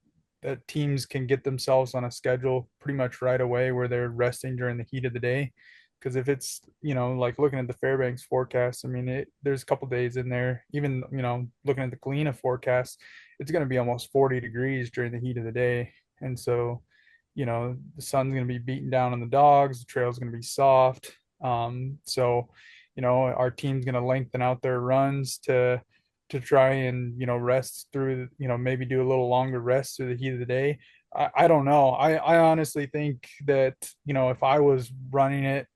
teams can get themselves on a schedule pretty much right away where they're resting during the heat of the day. Because if it's, like looking at the Fairbanks forecast, I mean, there's a couple days in there, even, looking at the Galena forecast, it's going to be almost 40 degrees during the heat of the day. And so, the sun's going to be beating down on the dogs, the trail's going to be soft. So, our team's going to lengthen out their runs to try and, rest through, maybe do a little longer rest through the heat of the day. I don't know. I honestly think that, if I was running it,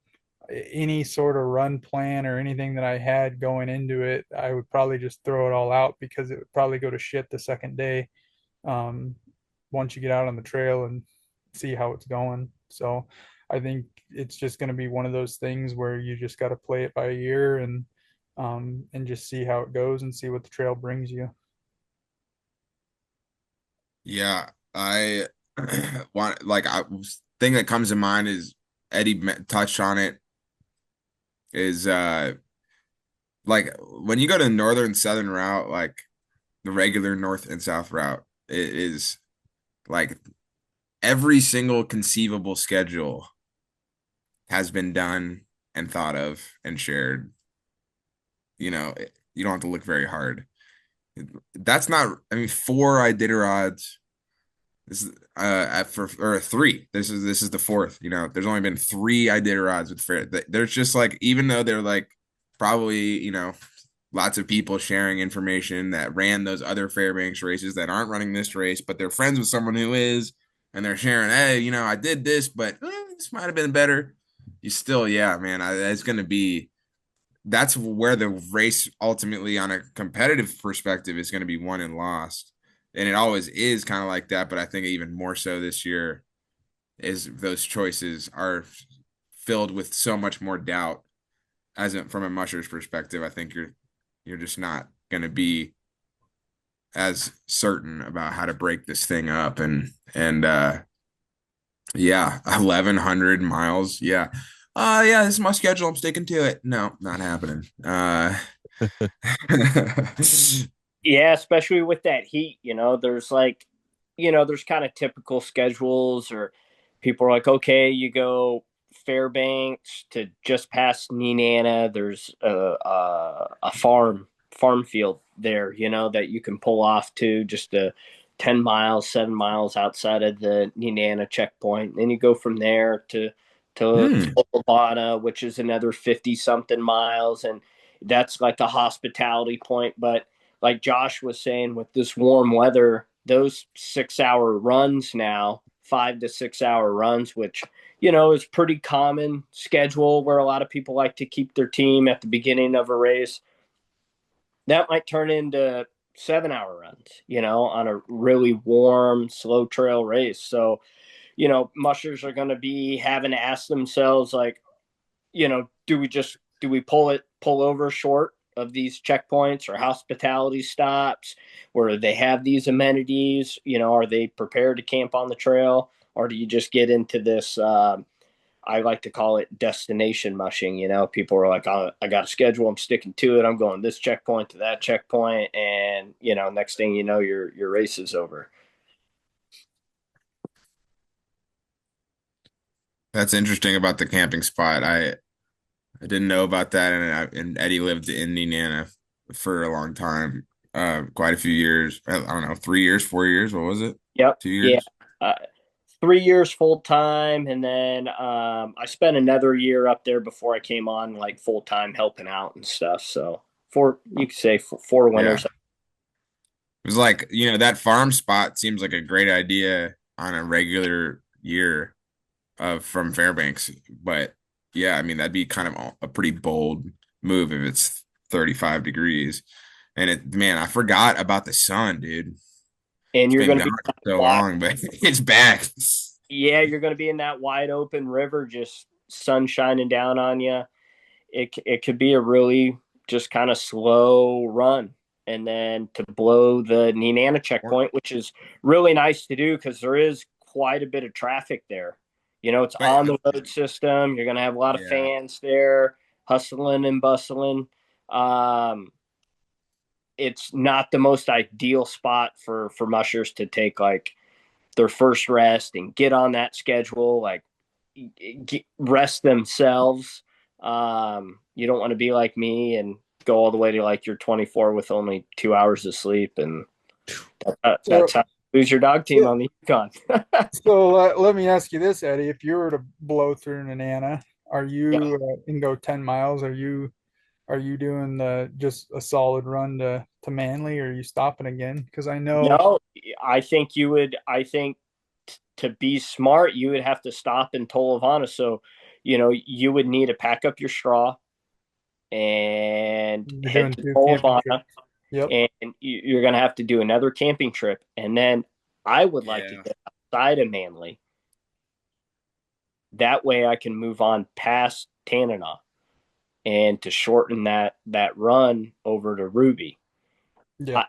any sort of run plan or anything that I had going into it, I would probably just throw it all out because it would probably go to shit the second day. Um, Once you get out on the trail and see how it's going. So I think it's just going to be one of those things where you just got to play it by ear and just see how it goes and see what the trail brings you. Yeah, I want like thing that comes to mind is Eddie touched on it is like when you go to northern southern route, like the regular north and south route, it is like every single conceivable schedule has been done and thought of and shared. You don't have to look very hard. That's not, I mean, 4 Iditarods. This is or 3. This is the 4th. There's only been 3 Iditarods with fair. There's just like, even though they're like probably, lots of people sharing information that ran those other Fairbanks races that aren't running this race, but they're friends with someone who is, and they're sharing, hey, I did this, but this might have been better. You still, yeah, man, it's going to be, that's where the race ultimately on a competitive perspective is going to be won and lost. And it always is kind of like that, but I think even more so this year is those choices are filled with so much more doubt. From a musher's perspective, I think you're just not going to be as certain about how to break this thing up. And yeah, 1,100 miles. Yeah. Yeah, this is my schedule. I'm sticking to it. No, not happening. Yeah, especially with that heat, there's like, there's kind of typical schedules, or people are like, okay, you go Fairbanks to just past Nenana. There's a farm field there, that you can pull off to just 10 miles, 7 miles outside of the Nenana checkpoint. Then you go from there to Lobana, which is another 50 something miles. And that's like a hospitality point. But like Josh was saying, with this warm weather, those 6-hour runs now, 5 to 6 hour runs, which, is pretty common schedule where a lot of people like to keep their team at the beginning of a race. That might turn into 7-hour runs, on a really warm, slow trail race. So, mushers are going to be having to ask themselves, like, do we pull over short of these checkpoints or hospitality stops where they have these amenities? Are they prepared to camp on the trail, or do you just get into this? I like to call it destination mushing. People are like, oh, I got a schedule, I'm sticking to it. I'm going this checkpoint to that checkpoint, and next thing you know, your race is over. That's interesting about the camping spot. I didn't know about that, and Eddie lived in Indiana for a long time, quite a few years. I don't know, 3 years, 4 years. What was it? Yep. 2 years. Yeah. 3 years full time, and then I spent another year up there before I came on like full time helping out and stuff. So you could say 4 winters. Yeah. It was like, that farm spot seems like a great idea on a regular year from Fairbanks, but yeah, I mean, that'd be kind of a pretty bold move if it's 35 degrees. And man, I forgot about the sun, dude. And you're going to be so long, but it's back. Yeah, you're going to be in that wide open river, just sun shining down on you. It could be a really just kind of slow run, and then to blow the Nenana checkpoint, which is really nice to do because there is quite a bit of traffic there. It's on the road system. You're going to have a lot of fans there, hustling and bustling. It's not the most ideal spot for mushers to take like their first rest and get on that schedule, like rest themselves. You don't want to be like me and go all the way to like you're 24 with only 2 hours of sleep, and that's how you lose your dog team on the Yukon. So let me ask you this, Eddie: if you were to blow through Nenana, are you and go 10 miles? Are you doing just a solid run to Manly, or are you stopping again? Because I know. No, I think you would. I think to be smart, you would have to stop in Tolovana. So, you would need to pack up your straw and head to Tolovana. Yep. And you're going to have to do another camping trip. And then I would like to get outside of Manly. That way I can move on past Tanana and to shorten that run over to Ruby. Yeah.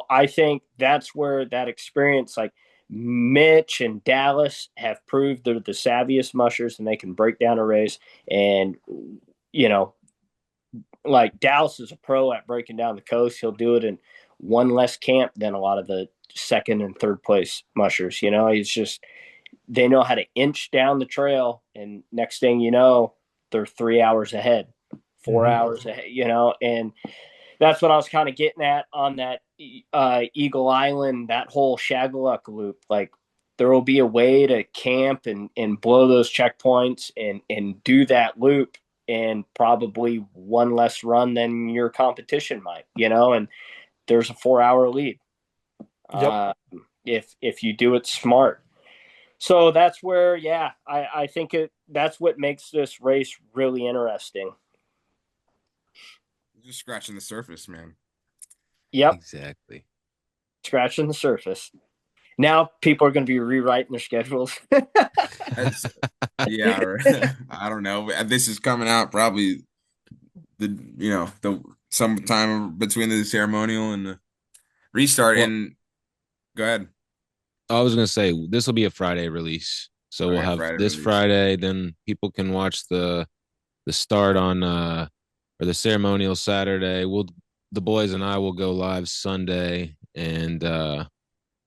I think that's where that experience, like Mitch and Dallas have proved they're the savviest mushers and they can break down a race. And, like Dallas is a pro at breaking down the coast. He'll do it in one less camp than a lot of the second and third place mushers. He's just, they know how to inch down the trail. And next thing you know, they're 3 hours ahead, 4 hours ahead, and that's what I was kind of getting at on that Eagle Island, that whole Shagaluk loop. Like there will be a way to camp and blow those checkpoints and do that loop and probably one less run than your competition might, and there's a 4 hour lead. Yep. If you do it smart. So that's where, I think that's what makes this race really interesting. Just scratching the surface, man. Yep. Exactly. Scratching the surface. Now people are going to be rewriting their schedules. Yeah, I don't know. This is coming out probably the sometime between the ceremonial and the restart. Well, and go ahead. I was gonna say this will be a Friday release, so we'll have this Friday. Then people can watch the start on or the ceremonial Saturday. The boys and I will go live Sunday, and then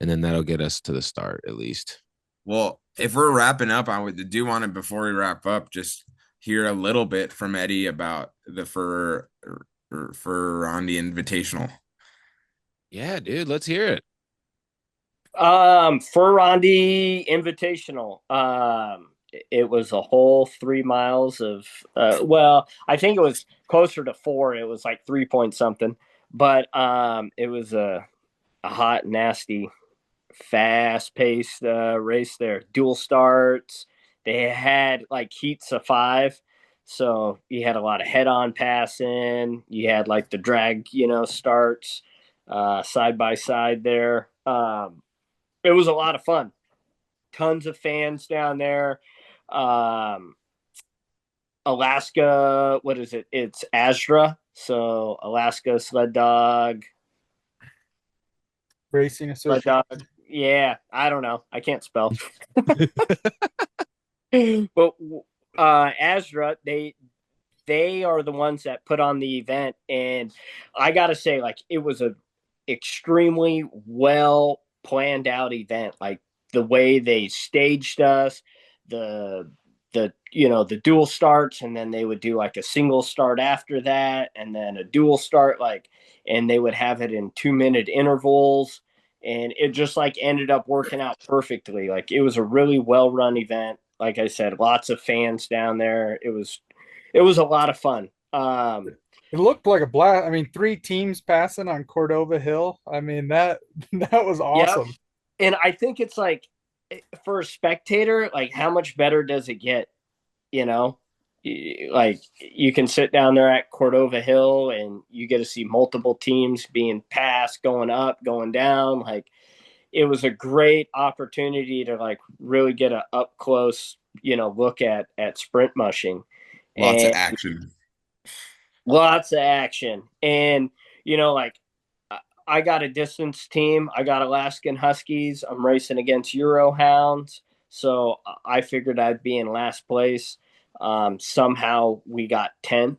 that'll get us to the start at least. Well, if we're wrapping up, I do want to, before we wrap up, just hear a little bit from Eddie about the for Rondy Invitational. Yeah, dude, let's hear it. For Rondy Invitational, it was a whole 3 miles of I think it was closer to 4. It was like 3 point something, but it was a hot, nasty, fast-paced race there. Dual starts. They had like heats of 5, so you had a lot of head-on passing. You had like the drag, starts side by side there. It was a lot of fun. Tons of fans down there. Alaska, what is it? It's ASDRA. So Alaska Sled Dog Racing Association. Yeah, I don't know. I can't spell. But ASDRA, they are the ones that put on the event, and I gotta say, like, it was a extremely well planned out event. Like the way they staged us, the dual starts, and then they would do like a single start after that, and then a dual start, and they would have it in 2-minute intervals, and it just like ended up working out perfectly. Like it was a really well run event. Like I said, lots of fans down there. It was a lot of fun. It looked like a blast. I mean, 3 teams passing on Cordova Hill. I mean, that was awesome. Yep. And I think it's like, for a spectator, like how much better does it get? Like you can sit down there at Cordova Hill and you get to see multiple teams being passed, going up, going down. Like it was a great opportunity to like really get a up close, look at sprint mushing. Lots of action. And, like I got a distance team. I got Alaskan Huskies. I'm racing against Euro Hounds. So I figured I'd be in last place. Somehow we got 10th.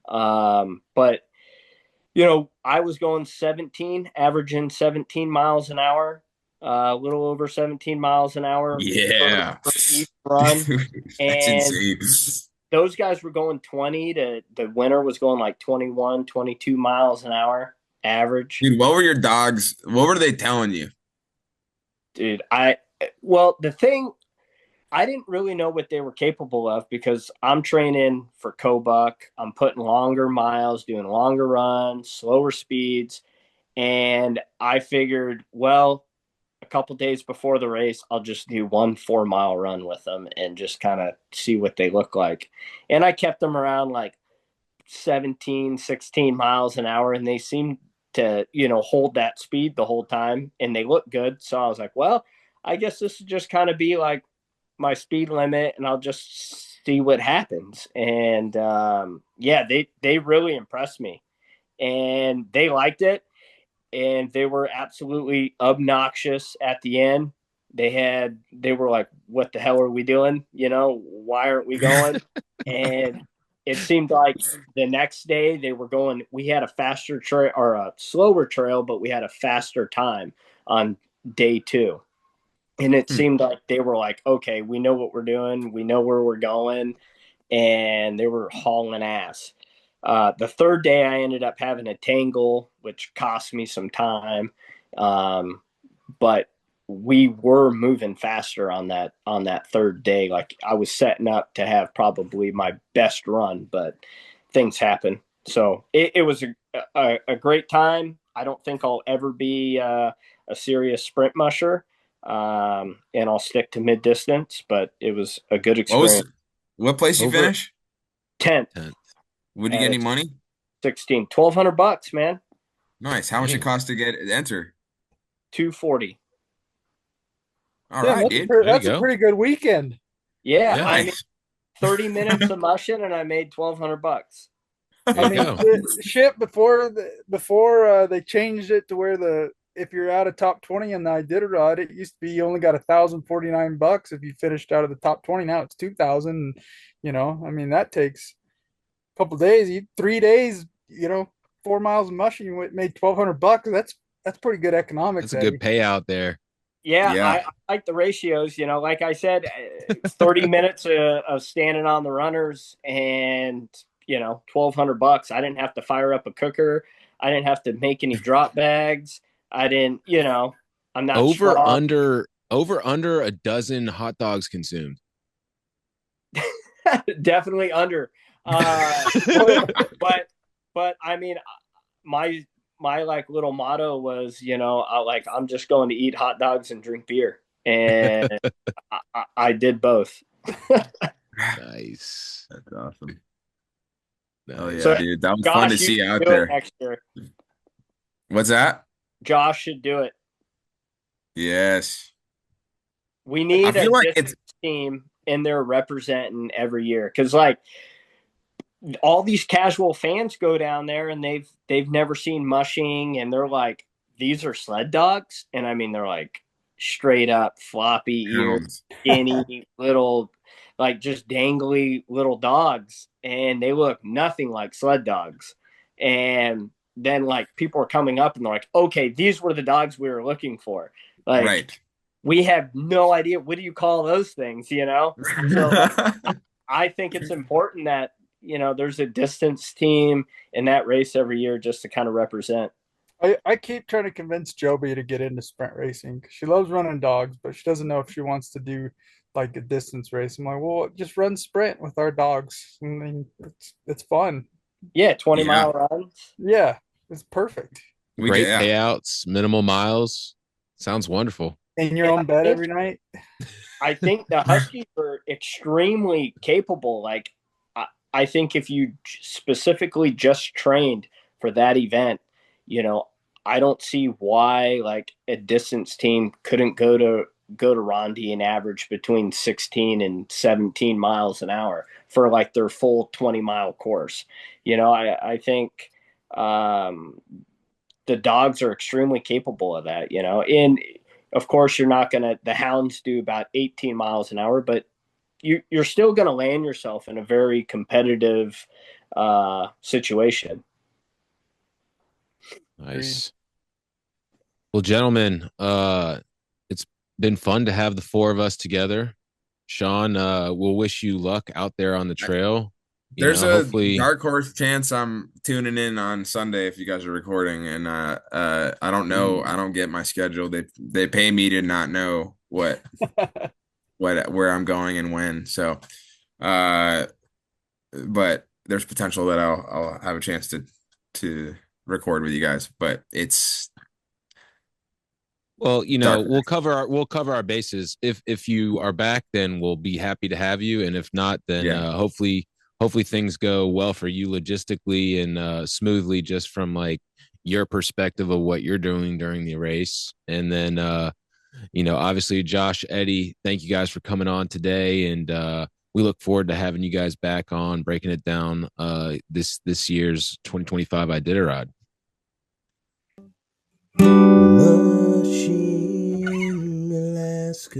But, I was going 17, averaging 17 miles an hour, a little over 17 miles an hour Yeah. for each run. That's And insane. those guys were going 20 to the winner was going like 21, 22 miles an hour average. Dude, what were your dogs? What were they telling you? Dude, the thing, I didn't really know what they were capable of because I'm training for Cobuck. I'm putting longer miles, doing longer runs, slower speeds. And I figured, well, a couple days before the race, I'll just do 1 4-mile run with them and just kind of see what they look like. And I kept them around like 17, 16 miles an hour, and they seemed to, hold that speed the whole time, and they look good. So I was like, well, I guess this would just kind of be like my speed limit, and I'll just see what happens. And they really impressed me, and they liked it, and they were absolutely obnoxious at the end. They were like, what the hell are we doing? Why aren't we going? And it seemed like the next day we had a faster trail or a slower trail, but we had a faster time on day 2. And it seemed like they were like, okay, we know what we're doing. We know where we're going. And they were hauling ass. The third day I ended up having a tangle, which cost me some time. But we were moving faster on that third day. Like I was setting up to have probably my best run, but things happen. So it was a great time. I don't think I'll ever be a serious sprint musher. And I'll stick to mid distance, but it was a good experience. What place you finish? 10th. Would you get any money? 16, $1,200, man. Nice. How much it cost to enter? $240. All right, dude. That's a pretty good weekend. Yeah, nice. I mean, 30 minutes of mushing, and I made $1,200. I mean, shit. Before they changed it to where if you're out of top 20 in the Iditarod, it used to be you only got $1,049 if you finished out of the top 20. Now it's 2,000. I mean that takes a couple days, 3 days. 4 miles of mushing, you made $1,200. That's pretty good economics. That's a good payout there. Yeah, I like the ratios. Like I said, 30 minutes of standing on the runners and $1,200. I didn't have to fire up a cooker. I didn't have to make any drop bags. I didn't. I'm not over under a dozen hot dogs consumed. Definitely under. But I mean, my like little motto was, I'm just going to eat hot dogs and drink beer, and I did both. Nice. That's awesome. Oh yeah, so, dude, that was Josh, fun to see out there. Next year. What's that? Josh should do it. Yes. We need a team in there representing every year, because like all these casual fans go down there and they've never seen mushing, and they're like, these are sled dogs, and I mean they're like straight up floppy ears, skinny little, like just dangly little dogs, and they look nothing like sled dogs. And then like people are coming up and they're like, okay, these were the dogs we were looking for. Like, right. We have no idea, what do you call those things, So I think it's important that there's a distance team in that race every year just to kind of represent. I keep trying to convince Joby to get into sprint racing. She loves running dogs, but she doesn't know if she wants to do like a distance race. I'm like, well, just run sprint with our dogs. I mean, it's fun. Yeah, 20-mile runs. Yeah, it's perfect. Great payouts, minimal miles. Sounds wonderful. In your own bed every night. I think the Huskies are extremely capable. Like, I think if you specifically just trained for that event, I don't see why like a distance team couldn't go to Rondy and average between 16 and 17 miles an hour for like their full 20-mile course. I think the dogs are extremely capable of that, and Of course, you're not going to, the hounds do about 18 miles an hour, but you're still going to land yourself in a very competitive situation. Nice. Well, gentlemen, it's been fun to have the four of us together. Sean, we'll wish you luck out there on the trail. There's a dark horse chance I'm tuning in on Sunday if you guys are recording, and I don't know. I don't get my schedule. They pay me to not know where I'm going and when. So, but there's potential that I'll have a chance to record with you guys. But it's well, we'll cover our bases. If you are back, then we'll be happy to have you, and if not, then hopefully things go well for you logistically and smoothly, just from like your perspective of what you're doing during the race. And then obviously Josh, Eddie, thank you guys for coming on today, and we look forward to having you guys back on, breaking it down this year's 2025 Iditarod. Mushing, Alaska.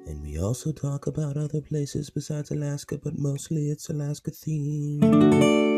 And we also talk about other places besides Alaska, but mostly it's Alaska themed.